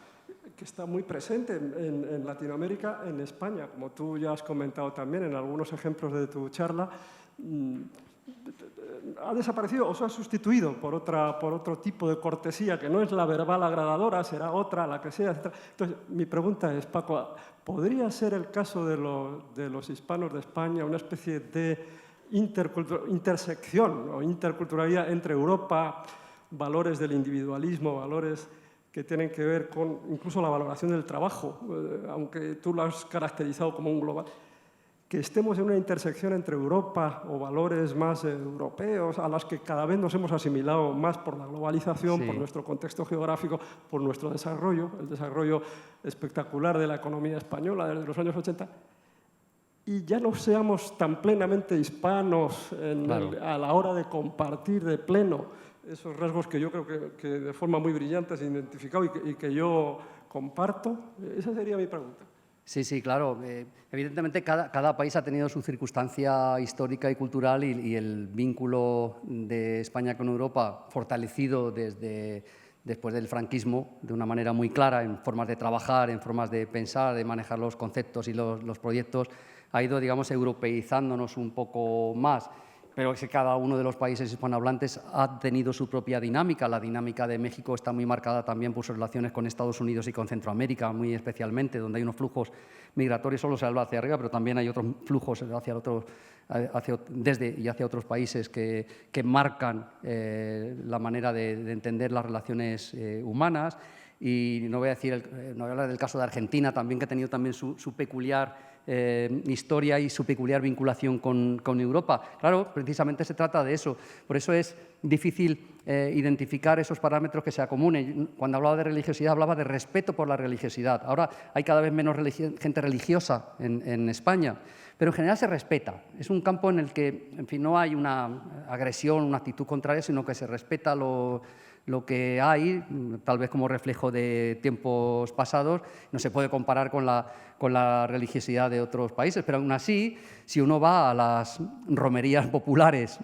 que está muy presente en Latinoamérica, en España, como tú ya has comentado también en algunos ejemplos de tu charla, ha desaparecido o se ha sustituido por otro tipo de cortesía, que no es la verbal agradadora, será otra, la que sea, etc. Entonces, mi pregunta es, Paco, ¿podría ser el caso de los hispanos de España una especie de intersección o interculturalidad entre Europa, valores del individualismo, valores que tienen que ver con incluso la valoración del trabajo, aunque tú lo has caracterizado como un global, que estemos en una intersección entre Europa o valores más europeos, a las que cada vez nos hemos asimilado más por la globalización, por nuestro contexto geográfico, por nuestro desarrollo, el desarrollo espectacular de la economía española desde los años 80, y ya no seamos tan plenamente hispanos a la hora de compartir de pleno esos rasgos que yo creo que de forma muy brillante se han identificado y que yo comparto. Esa sería mi pregunta. Sí, claro. Evidentemente, cada país ha tenido su circunstancia histórica y cultural y el vínculo de España con Europa, fortalecido después del franquismo, de una manera muy clara, en formas de trabajar, en formas de pensar, de manejar los conceptos y los proyectos, ha ido, digamos, europeizándonos un poco más. Pero es que cada uno de los países hispanohablantes ha tenido su propia dinámica. La dinámica de México está muy marcada también por sus relaciones con Estados Unidos y con Centroamérica, muy especialmente, donde hay unos flujos migratorios, solo se habla hacia arriba, pero también hay otros flujos desde y hacia otros países que marcan la manera de entender las relaciones humanas. y no voy a hablar del caso de Argentina también, que ha tenido también su peculiar historia y su peculiar vinculación con Europa. Claro, precisamente se trata de eso. Por eso es difícil identificar esos parámetros que se acomunen. Cuando hablaba de religiosidad, hablaba de respeto por la religiosidad. Ahora hay cada vez menos gente religiosa en España, pero en general se respeta. Es un campo en el que, en fin, no hay una agresión, una actitud contraria, sino que se respeta lo que hay, tal vez como reflejo de tiempos pasados. No se puede comparar con la religiosidad de otros países, pero aún así, si uno va a las romerías populares,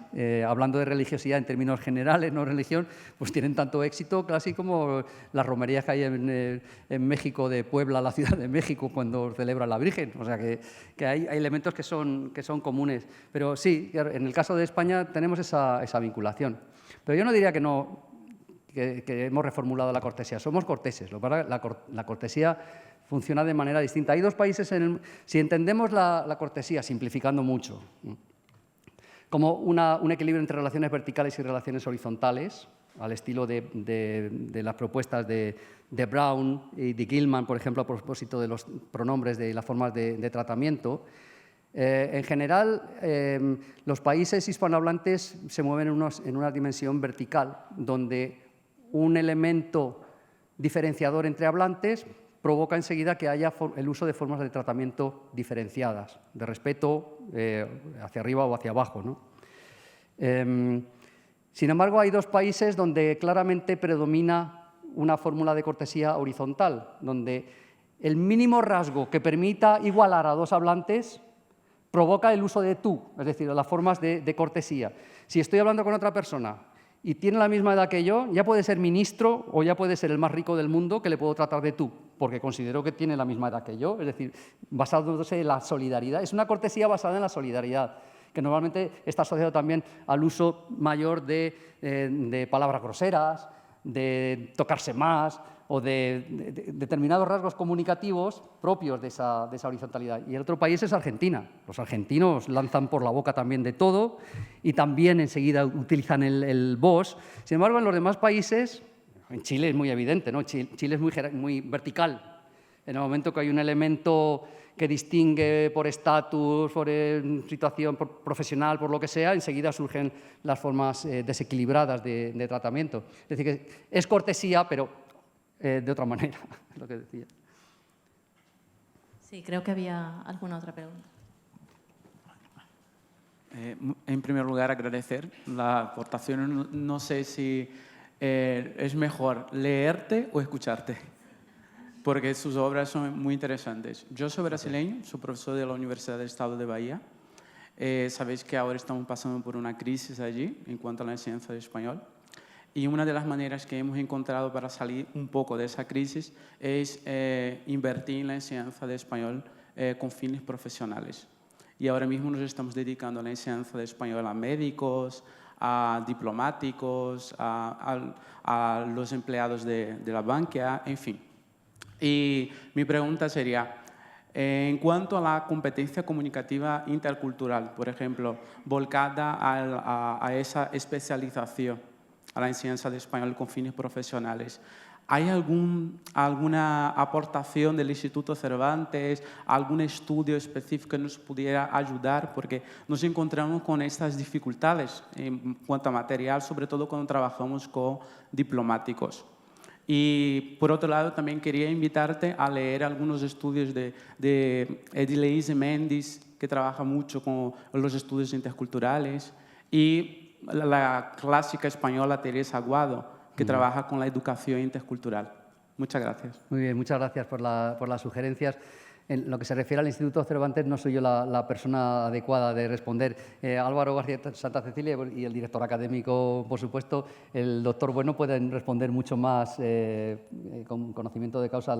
hablando de religiosidad en términos generales, no religión, pues tienen tanto éxito casi como las romerías que hay en México, de Puebla, la Ciudad de México, cuando celebra la Virgen. O sea que hay elementos que son comunes. Pero sí, en el caso de España tenemos esa vinculación. Pero yo no diría que hemos reformulado la cortesía. Somos corteses. La cortesía funciona de manera distinta. Hay dos países, si entendemos la cortesía, simplificando mucho, como un equilibrio entre relaciones verticales y relaciones horizontales, al estilo de las propuestas de Brown y de Gilman, por ejemplo, a propósito de los pronombres y las formas de tratamiento. En general, los países hispanohablantes se mueven en una dimensión vertical, donde un elemento diferenciador entre hablantes provoca enseguida que haya el uso de formas de tratamiento diferenciadas, de respeto hacia arriba o hacia abajo, ¿no? Sin embargo, hay dos países donde claramente predomina una fórmula de cortesía horizontal, donde el mínimo rasgo que permita igualar a dos hablantes provoca el uso de tú, es decir, las formas de cortesía. Si estoy hablando con otra persona y tiene la misma edad que yo, ya puede ser ministro o ya puede ser el más rico del mundo, que le puedo tratar de tú, porque considero que tiene la misma edad que yo, es decir, basándose en la solidaridad. Es una cortesía basada en la solidaridad, que normalmente está asociado también al uso mayor de palabras groseras, de tocarse más o de determinados rasgos comunicativos propios de esa horizontalidad. Y el otro país es Argentina. Los argentinos lanzan por la boca también de todo y también enseguida utilizan el vos. Sin embargo, en los demás países, en Chile es muy evidente, ¿no? Chile es muy vertical. En el momento que hay un elemento que distingue por estatus, por situación profesional, por lo que sea, enseguida surgen las formas desequilibradas de tratamiento. Es decir, que es cortesía, pero de otra manera, es lo que decía. Sí, creo que había alguna otra pregunta. En primer lugar, agradecer la aportación. No sé si es mejor leerte o escucharte, porque sus obras son muy interesantes. Yo soy brasileño, soy profesor de la Universidad del Estado de Bahía. Sabéis que ahora estamos pasando por una crisis allí en cuanto a la enseñanza de español. Y una de las maneras que hemos encontrado para salir un poco de esa crisis es invertir en la enseñanza de español con fines profesionales. Y ahora mismo nos estamos dedicando a la enseñanza de español a médicos, a diplomáticos, a los empleados de la banca, en fin. Y mi pregunta sería, en cuanto a la competencia comunicativa intercultural, por ejemplo, volcada a esa especialización, a la enseñanza de español con fines profesionales, ¿hay alguna aportación del Instituto Cervantes, algún estudio específico que nos pudiera ayudar? Porque nos encontramos con estas dificultades en cuanto a material, sobre todo cuando trabajamos con diplomáticos. Y, por otro lado, también quería invitarte a leer algunos estudios de Edileise Mendes, que trabaja mucho con los estudios interculturales, y la clásica española Teresa Aguado, que trabaja con la educación intercultural. Muchas gracias. Muy bien, muchas gracias por las sugerencias. En lo que se refiere al Instituto Cervantes, no soy yo la persona adecuada de responder. Álvaro García Santa Cecilia y el director académico, por supuesto, el doctor Bueno, pueden responder mucho más con conocimiento de causa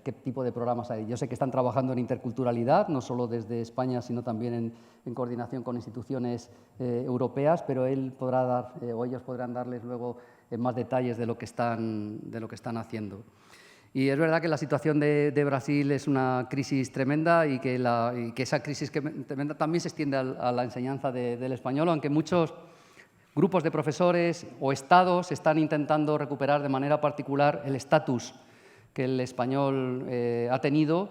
qué tipo de programas hay. Yo sé que están trabajando en interculturalidad, no solo desde España, sino también en coordinación con instituciones europeas, pero él podrá dar, o ellos podrán darles luego más detalles de lo que están haciendo. Y es verdad que la situación de Brasil es una crisis tremenda y que esa crisis tremenda también se extiende a la enseñanza del español, aunque muchos grupos de profesores o estados están intentando recuperar de manera particular el estatus que el español ha tenido,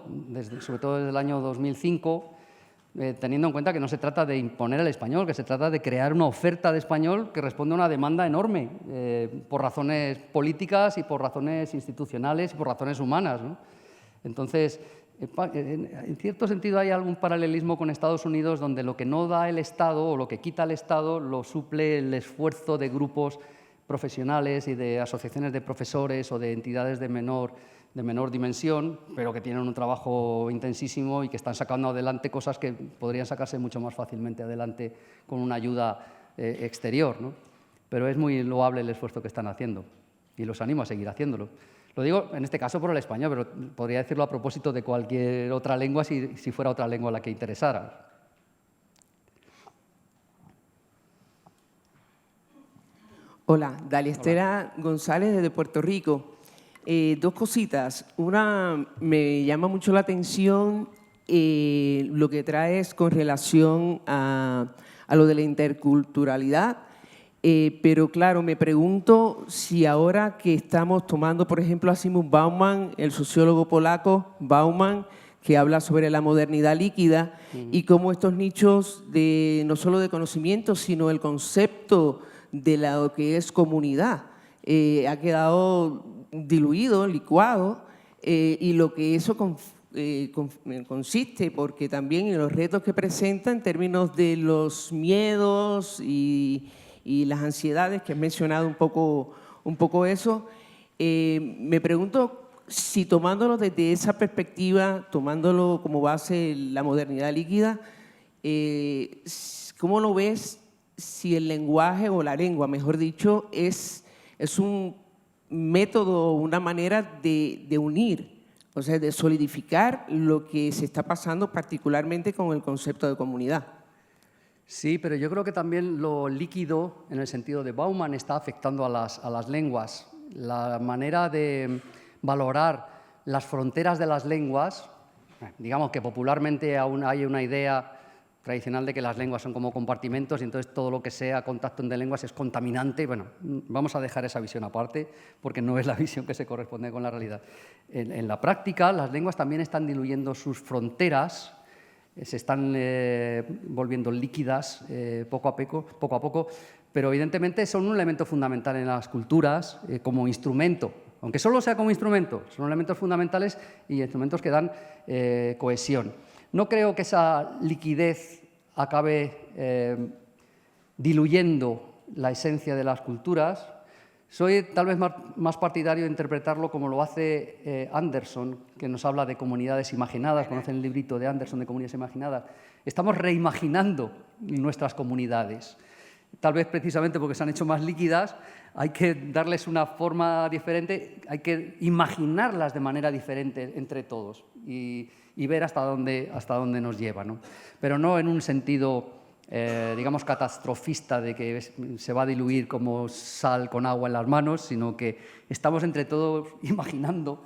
sobre todo desde el año 2005, teniendo en cuenta que no se trata de imponer el español, que se trata de crear una oferta de español que responde a una demanda enorme por razones políticas y por razones institucionales y por razones humanas, ¿no? Entonces, en cierto sentido hay algún paralelismo con Estados Unidos, donde lo que no da el Estado o lo que quita el Estado lo suple el esfuerzo de grupos profesionales y de asociaciones de profesores o de entidades de menor dimensión, pero que tienen un trabajo intensísimo y que están sacando adelante cosas que podrían sacarse mucho más fácilmente adelante con una ayuda exterior, ¿no? Pero es muy loable el esfuerzo que están haciendo y los animo a seguir haciéndolo. Lo digo en este caso por el español, pero podría decirlo a propósito de cualquier otra lengua si fuera otra lengua la que interesara. Hola, Dalia Estela González desde Puerto Rico. Dos cositas. Una, me llama mucho la atención lo que traes con relación a lo de la interculturalidad. Pero claro, me pregunto si ahora que estamos tomando, por ejemplo, a Zygmunt Bauman, el sociólogo polaco Bauman, que habla sobre la modernidad líquida, y cómo estos nichos no solo de conocimiento, sino el concepto de lo que es comunidad ha quedado diluido, licuado, y lo que eso consiste, porque también en los retos que presenta en términos de los miedos y las ansiedades, que has mencionado un poco eso, me pregunto si tomándolo desde esa perspectiva, tomándolo como base la modernidad líquida, ¿cómo lo ves si el lenguaje o la lengua, mejor dicho, es un método, una manera de unir, o sea, de solidificar lo que se está pasando particularmente con el concepto de comunidad? Sí, pero yo creo que también lo líquido, en el sentido de Bauman, está afectando a las lenguas. La manera de valorar las fronteras de las lenguas, digamos que popularmente aún hay una idea tradicional de que las lenguas son como compartimentos y entonces todo lo que sea contacto entre lenguas es contaminante. Bueno, vamos a dejar esa visión aparte porque no es la visión que se corresponde con la realidad. En la práctica, las lenguas también están diluyendo sus fronteras, se están volviendo líquidas poco a poco, pero evidentemente son un elemento fundamental en las culturas como instrumento, aunque solo sea como instrumento, son elementos fundamentales y instrumentos que dan cohesión. No creo que esa liquidez acabe diluyendo la esencia de las culturas. Soy tal vez más partidario de interpretarlo como lo hace Anderson, que nos habla de comunidades imaginadas, conocen el librito de Anderson de comunidades imaginadas. Estamos reimaginando nuestras comunidades. Tal vez precisamente porque se han hecho más líquidas, hay que darles una forma diferente, hay que imaginarlas de manera diferente entre todos y ver hasta dónde nos lleva, ¿no? Pero no en un sentido digamos, catastrofista de que se va a diluir como sal con agua en las manos, sino que estamos entre todos imaginando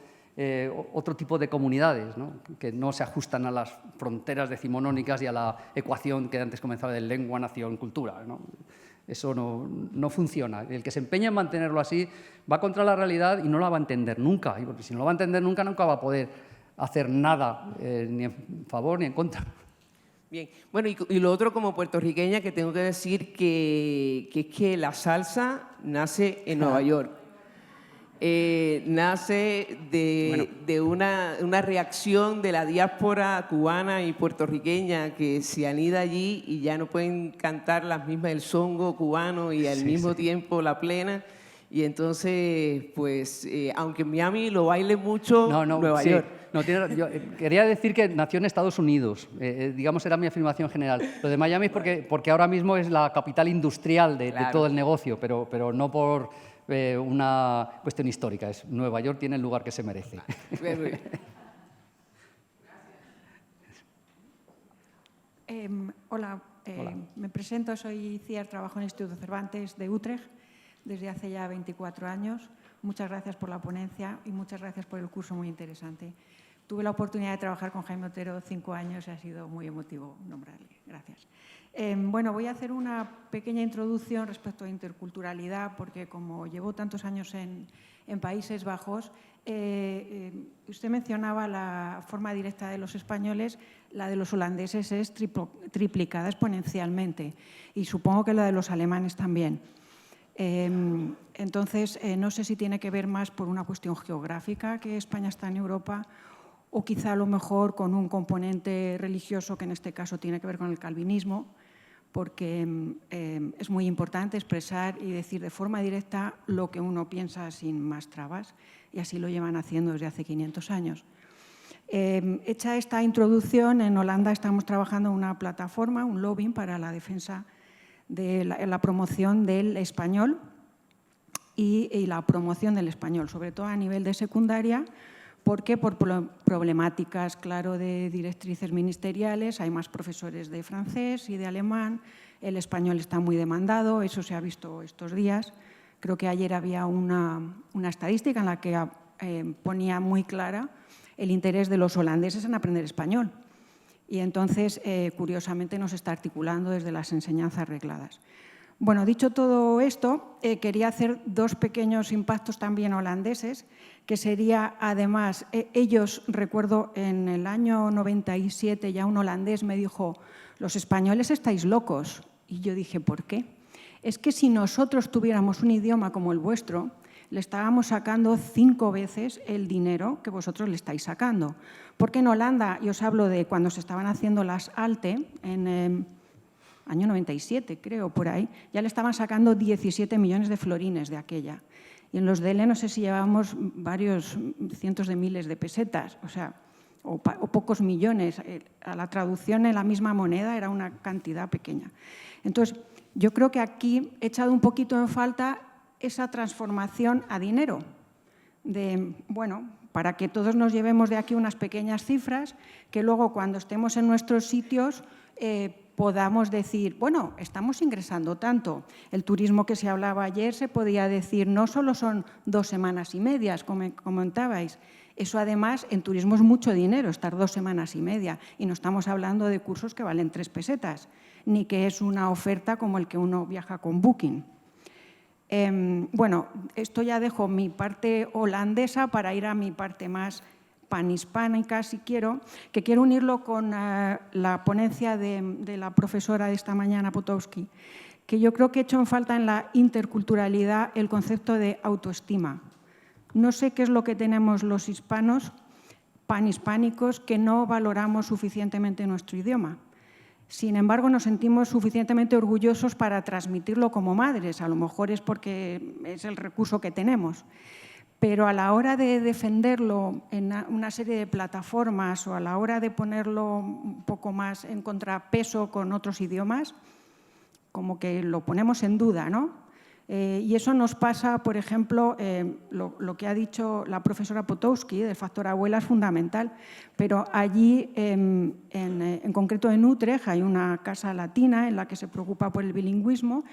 otro tipo de comunidades, ¿no? Que no se ajustan a las fronteras decimonónicas y a la ecuación que antes comenzaba de lengua, nación, cultura, ¿no? Eso no funciona. El que se empeña en mantenerlo así va contra la realidad y no la va a entender nunca. Porque si no la va a entender nunca va a poder hacer nada, ni en favor ni en contra. Bien, bueno, y lo otro como puertorriqueña que tengo que decir que es que la salsa nace en Nueva York. Nace de una reacción de la diáspora cubana y puertorriqueña que se anida allí y ya no pueden cantar las mismas el songo cubano y al mismo tiempo la plena. Y entonces, pues, aunque en Miami lo baile mucho, Nueva York. No, yo quería decir que nació en Estados Unidos, digamos, era mi afirmación general. Lo de Miami es porque ahora mismo es la capital industrial de todo el negocio, pero no por una cuestión histórica. Nueva York tiene el lugar que se merece. Hola, me presento, soy Ciar, trabajo en el Instituto Cervantes de Utrecht desde hace ya 24 años. Muchas gracias por la ponencia y muchas gracias por el curso muy interesante. Tuve la oportunidad de trabajar con Jaime Otero 5 años y ha sido muy emotivo nombrarle. Gracias. Bueno, voy a hacer una pequeña introducción respecto a interculturalidad porque como llevo tantos años en en Países Bajos. Usted mencionaba la forma directa de los españoles, la de los holandeses es triplicada exponencialmente y supongo que la de los alemanes también. Entonces, no sé si tiene que ver más por una cuestión geográfica, que España está en Europa, o quizá a lo mejor con un componente religioso, que en este caso tiene que ver con el calvinismo, porque es muy importante expresar y decir de forma directa lo que uno piensa sin más trabas, y así lo llevan haciendo desde hace 500 años. Hecha esta introducción, en Holanda estamos trabajando en una plataforma, un lobbying para la defensa de la promoción del español y la promoción del español, sobre todo a nivel de secundaria, porque por problemáticas, claro, de directrices ministeriales, hay más profesores de francés y de alemán, el español está muy demandado, eso se ha visto estos días. Creo que ayer había una estadística en la que ponía muy clara el interés de los holandeses en aprender español. Y entonces, curiosamente, nos está articulando desde las enseñanzas regladas. Bueno, dicho todo esto, quería hacer dos pequeños impactos también holandeses, que sería, además, ellos, recuerdo, en el año 97 ya un holandés me dijo, los españoles estáis locos. Y yo dije, ¿por qué? Es que si nosotros tuviéramos un idioma como el vuestro, le estábamos sacando 5 veces el dinero que vosotros le estáis sacando. Porque en Holanda, y os hablo de cuando se estaban haciendo las ALTE, en año 97, creo, por ahí, ya le estaban sacando 17 millones de florines de aquella. Y en los DL no sé si llevábamos varios cientos de miles de pesetas, o sea, o pocos millones. A la traducción en la misma moneda era una cantidad pequeña. Entonces, yo creo que aquí he echado un poquito en falta esa transformación a dinero, bueno, para que todos nos llevemos de aquí unas pequeñas cifras, que luego cuando estemos en nuestros sitios podamos decir, bueno, estamos ingresando tanto. El turismo que se hablaba ayer se podía decir, no solo son 2 semanas y medias, como comentabais. Eso además en turismo es mucho dinero, estar 2 semanas y media, y no estamos hablando de cursos que valen 3 pesetas, ni que es una oferta como el que uno viaja con Booking. Bueno, esto ya dejo mi parte holandesa para ir a mi parte más panhispánica, si quiero, que quiero unirlo con la ponencia de la profesora de esta mañana, Potowski, que yo creo que he hecho en falta en la interculturalidad el concepto de autoestima. No sé qué es lo que tenemos los hispanos, panhispánicos, que no valoramos suficientemente nuestro idioma. Sin embargo, nos sentimos suficientemente orgullosos para transmitirlo como madres. A lo mejor es porque es el recurso que tenemos. Pero a la hora de defenderlo en una serie de plataformas o a la hora de ponerlo un poco más en contrapeso con otros idiomas, como que lo ponemos en duda, ¿no? Y eso nos pasa, por ejemplo, lo que ha dicho la profesora Potowski del factor abuela es fundamental, pero allí, en concreto en Utrecht, hay una casa latina en la que se preocupa por el bilingüismo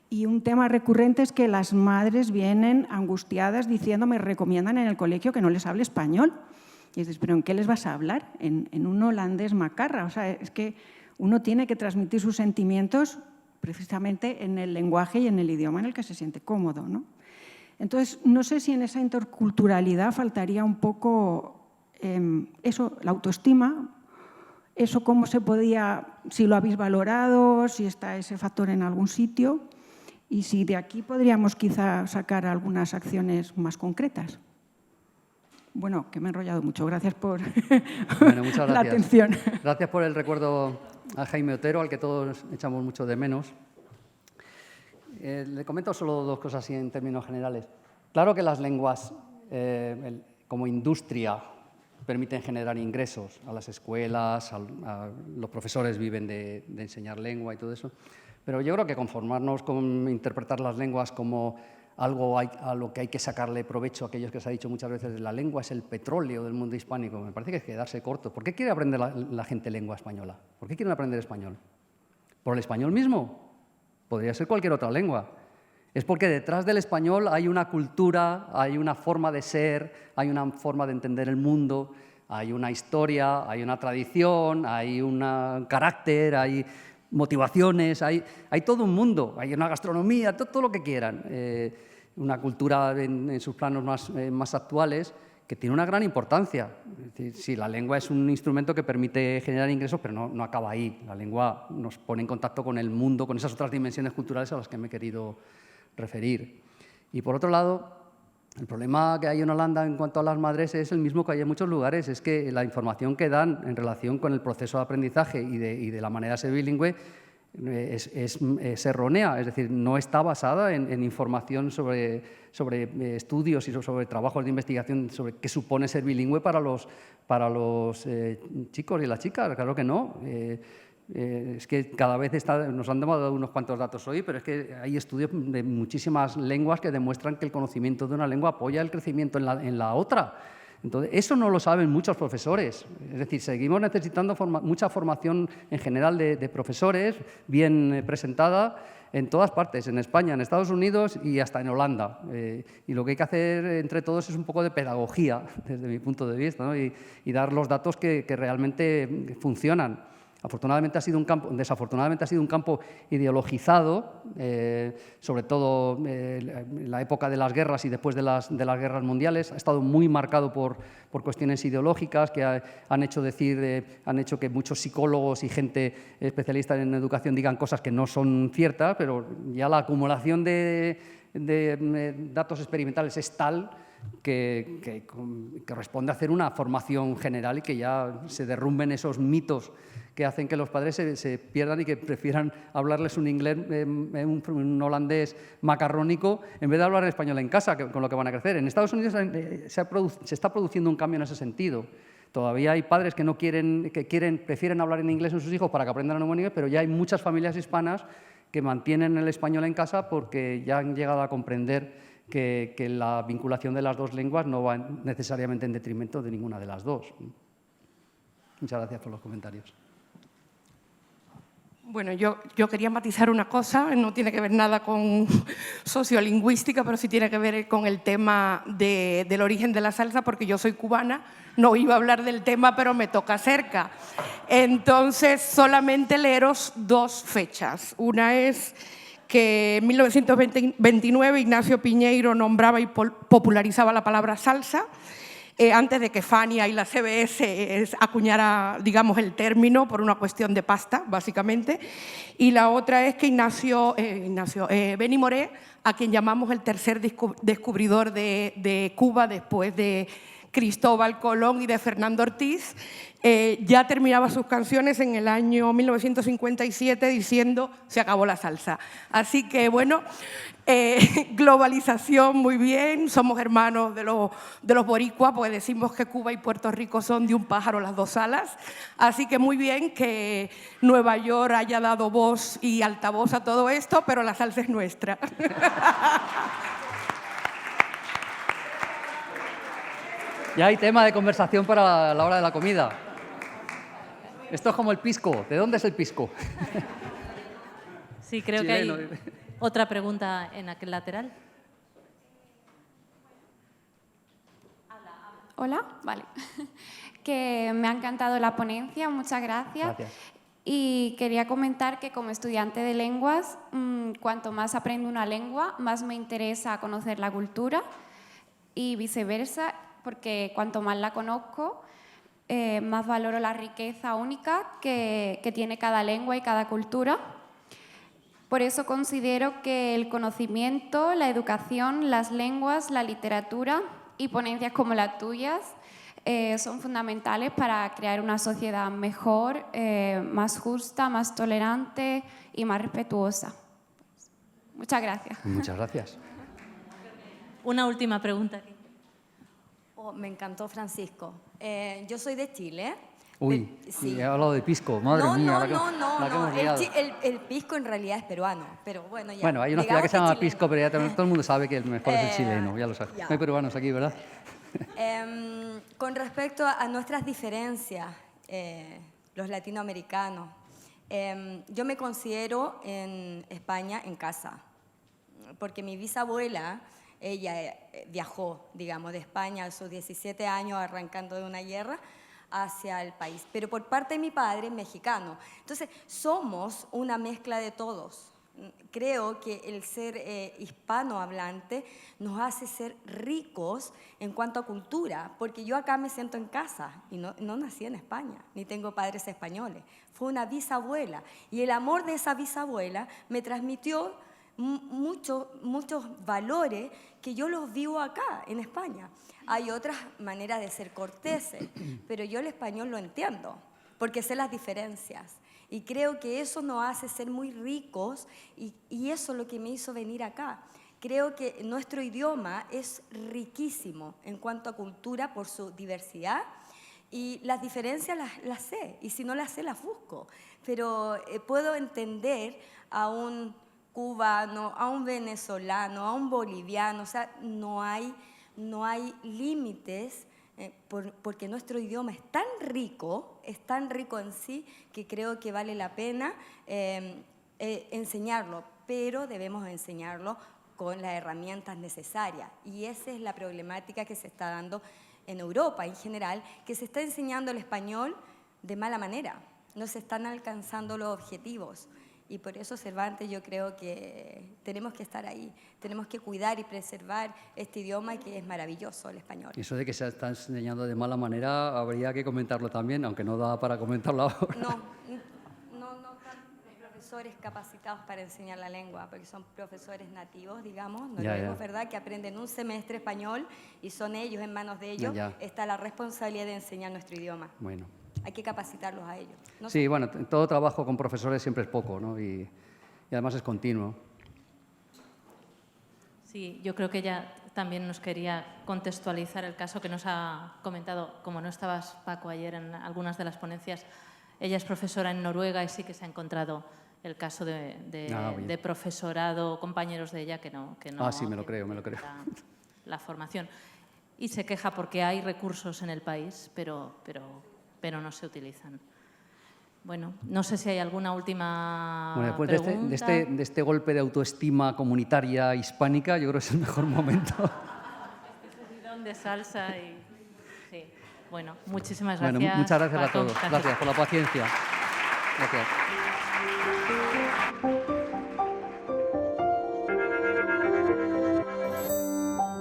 y un tema recurrente es que las madres vienen angustiadas diciendo me recomiendan en el colegio que no les hable español. Y dices, ¿pero en qué les vas a hablar? En un holandés macarra. O sea, es que uno tiene que transmitir sus sentimientos precisamente en el lenguaje y en el idioma en el que se siente cómodo, ¿no? Entonces, no sé si en esa interculturalidad faltaría un poco eso, la autoestima, eso cómo se podía, si lo habéis valorado, si está ese factor en algún sitio y si de aquí podríamos quizá sacar algunas acciones más concretas. Bueno, que me he enrollado mucho. Gracias por la atención. Gracias por el recuerdo a Jaime Otero, al que todos echamos mucho de menos. Le comento solo 2 cosas así en términos generales. Claro que las lenguas como industria permiten generar ingresos a las escuelas, los profesores viven de enseñar lengua y todo eso, pero yo creo que conformarnos con interpretar las lenguas como algo a lo que hay que sacarle provecho, aquellos que se ha dicho muchas veces, la lengua es el petróleo del mundo hispánico, me parece que es quedarse corto. ¿Por qué quiere aprender la gente lengua española? ¿Por qué quieren aprender español? ¿Por el español mismo? Podría ser cualquier otra lengua. Es porque detrás del español hay una cultura, hay una forma de ser, hay una forma de entender el mundo, hay una historia, hay una tradición, hay un carácter, hay motivaciones, hay todo un mundo, hay una gastronomía, todo lo que quieran. una cultura en sus planos más actuales, que tiene una gran importancia. Es decir, sí, la lengua es un instrumento que permite generar ingresos, pero no acaba ahí. La lengua nos pone en contacto con el mundo, con esas otras dimensiones culturales a las que me he querido referir. Y por otro lado, el problema que hay en Holanda en cuanto a las madres es el mismo que hay en muchos lugares, es que la información que dan en relación con el proceso de aprendizaje y de la manera de ser bilingüe es errónea, es decir, no está basada en información sobre estudios y sobre trabajos de investigación sobre qué supone ser bilingüe para los chicos y las chicas. Claro que no. Es que cada vez nos han dado unos cuantos datos hoy, pero es que hay estudios de muchísimas lenguas que demuestran que el conocimiento de una lengua apoya el crecimiento en la otra. Entonces, eso no lo saben muchos profesores. Es decir, seguimos necesitando mucha formación en general de profesores, bien presentada, en todas partes, en España, en Estados Unidos y hasta en Holanda. Y lo que hay que hacer entre todos es un poco de pedagogía, desde mi punto de vista, ¿no? y dar los datos que realmente funcionan. Afortunadamente desafortunadamente ha sido un campo ideologizado, sobre todo en la época de las guerras y después de las guerras mundiales. Ha estado muy marcado por cuestiones ideológicas que han hecho que muchos psicólogos y gente especialista en educación digan cosas que no son ciertas, pero ya la acumulación de datos experimentales es tal que corresponde hacer una formación general y que ya se derrumben esos mitos que hacen que los padres se pierdan y que prefieran hablarles un inglés, un holandés macarrónico, en vez de hablar español en casa, con lo que van a crecer. En Estados Unidos se está produciendo un cambio en ese sentido. Todavía hay padres que prefieren hablar en inglés con sus hijos para que aprendan un buen inglés, pero ya hay muchas familias hispanas que mantienen el español en casa porque ya han llegado a comprender que la vinculación de las dos lenguas no va necesariamente en detrimento de ninguna de las dos. Muchas gracias por los comentarios. Bueno, yo quería matizar una cosa, no tiene que ver nada con sociolingüística, pero sí tiene que ver con el tema del origen de la salsa, porque yo soy cubana, no iba a hablar del tema, pero me toca cerca. Entonces, solamente leeros dos fechas. Una es que en 1929 Ignacio Piñeiro nombraba y popularizaba la palabra salsa, antes de que Fania y la CBS acuñara, digamos, el término por una cuestión de pasta, básicamente. Y la otra es que Benny Moré, a quien llamamos el tercer descubridor de Cuba después de Cristóbal Colón y de Fernando Ortiz, ya terminaba sus canciones en el año 1957 diciendo «se acabó la salsa». Así que, bueno, globalización, muy bien, somos hermanos de los boricuas, pues decimos que Cuba y Puerto Rico son de un pájaro las dos alas. Así que muy bien que Nueva York haya dado voz y altavoz a todo esto, pero la salsa es nuestra. Ya hay tema de conversación para la hora de la comida. Esto es como el pisco. ¿De dónde es el pisco? Sí, creo Chileno. que hay otra pregunta en aquel lateral. Hola, vale. Que me ha encantado la ponencia, muchas gracias. Gracias. Y quería comentar que como estudiante de lenguas, cuanto más aprendo una lengua, más me interesa conocer la cultura y viceversa, porque cuanto más la conozco, más valoro la riqueza única que tiene cada lengua y cada cultura. Por eso considero que el conocimiento, la educación, las lenguas, la literatura y ponencias como las tuyas son fundamentales para crear una sociedad mejor, más justa, más tolerante y más respetuosa. Muchas gracias. Muchas gracias. Una última pregunta aquí. Oh, me encantó, Francisco. Yo soy de Chile. Uy, Sí. he hablado de pisco, madre mía. la que hemos liado. El pisco en realidad es peruano, pero bueno, ya. Bueno, hay una ciudad que se llama digamos Pisco, pero ya todo el mundo sabe que el mejor es el chileno, ya lo sabe. ya. No hay peruanos aquí, ¿verdad? Con respecto a nuestras diferencias, los latinoamericanos, yo me considero en España en casa, porque mi bisabuela, ella viajó, digamos, de España a sus 17 años arrancando de una guerra hacia el país, pero por parte de mi padre, mexicano. Entonces, somos una mezcla de todos. creo que el ser hispanohablante nos hace ser ricos en cuanto a cultura, porque yo acá me siento en casa y no nací en España, ni tengo padres españoles. Fue una bisabuela y el amor de esa bisabuela me transmitió muchos valores que yo los vivo acá en España. Hay otras maneras de ser corteses, pero yo el español lo entiendo, porque sé las diferencias. Y creo que eso nos hace ser muy ricos y eso es lo que me hizo venir acá. Creo que nuestro idioma es riquísimo en cuanto a cultura por su diversidad y las diferencias las sé y si no las sé las busco. Pero puedo entender a un cubano, a un venezolano, a un boliviano, o sea, no hay límites. Porque nuestro idioma es tan rico en sí, que creo que vale la pena enseñarlo, pero debemos enseñarlo con las herramientas necesarias. Y esa es la problemática que se está dando en Europa en general, que se está enseñando el español de mala manera, no se están alcanzando los objetivos. Y por eso Cervantes yo creo que tenemos que estar ahí, tenemos que cuidar y preservar este idioma que es maravilloso, el español. Eso de que se está enseñando de mala manera habría que comentarlo también, aunque no da para comentarlo ahora. No están profesores capacitados para enseñar la lengua, porque son profesores nativos, digamos, no es verdad que aprenden un semestre español y son ellos, en manos de ellos, está la responsabilidad de enseñar nuestro idioma. Bueno. Hay que capacitarlos a ellos. Sí, bueno, todo trabajo con profesores siempre es poco, ¿no? Y además es continuo. Sí, yo creo que ella también nos quería contextualizar el caso que nos ha comentado, como no estabas, Paco, ayer en algunas de las ponencias. Ella es profesora en Noruega y sí que se ha encontrado el caso de profesorado, compañeros de ella que no sí, me lo creo. La formación. Y se queja porque hay recursos en el país, pero no se utilizan. Bueno, no sé si hay alguna última después pregunta. de este golpe de autoestima comunitaria hispánica, yo creo que es el mejor momento. Este subidón de salsa y... Sí. Bueno, muchísimas gracias. Bueno, muchas gracias Paco. a todos. Gracias por la paciencia. Gracias.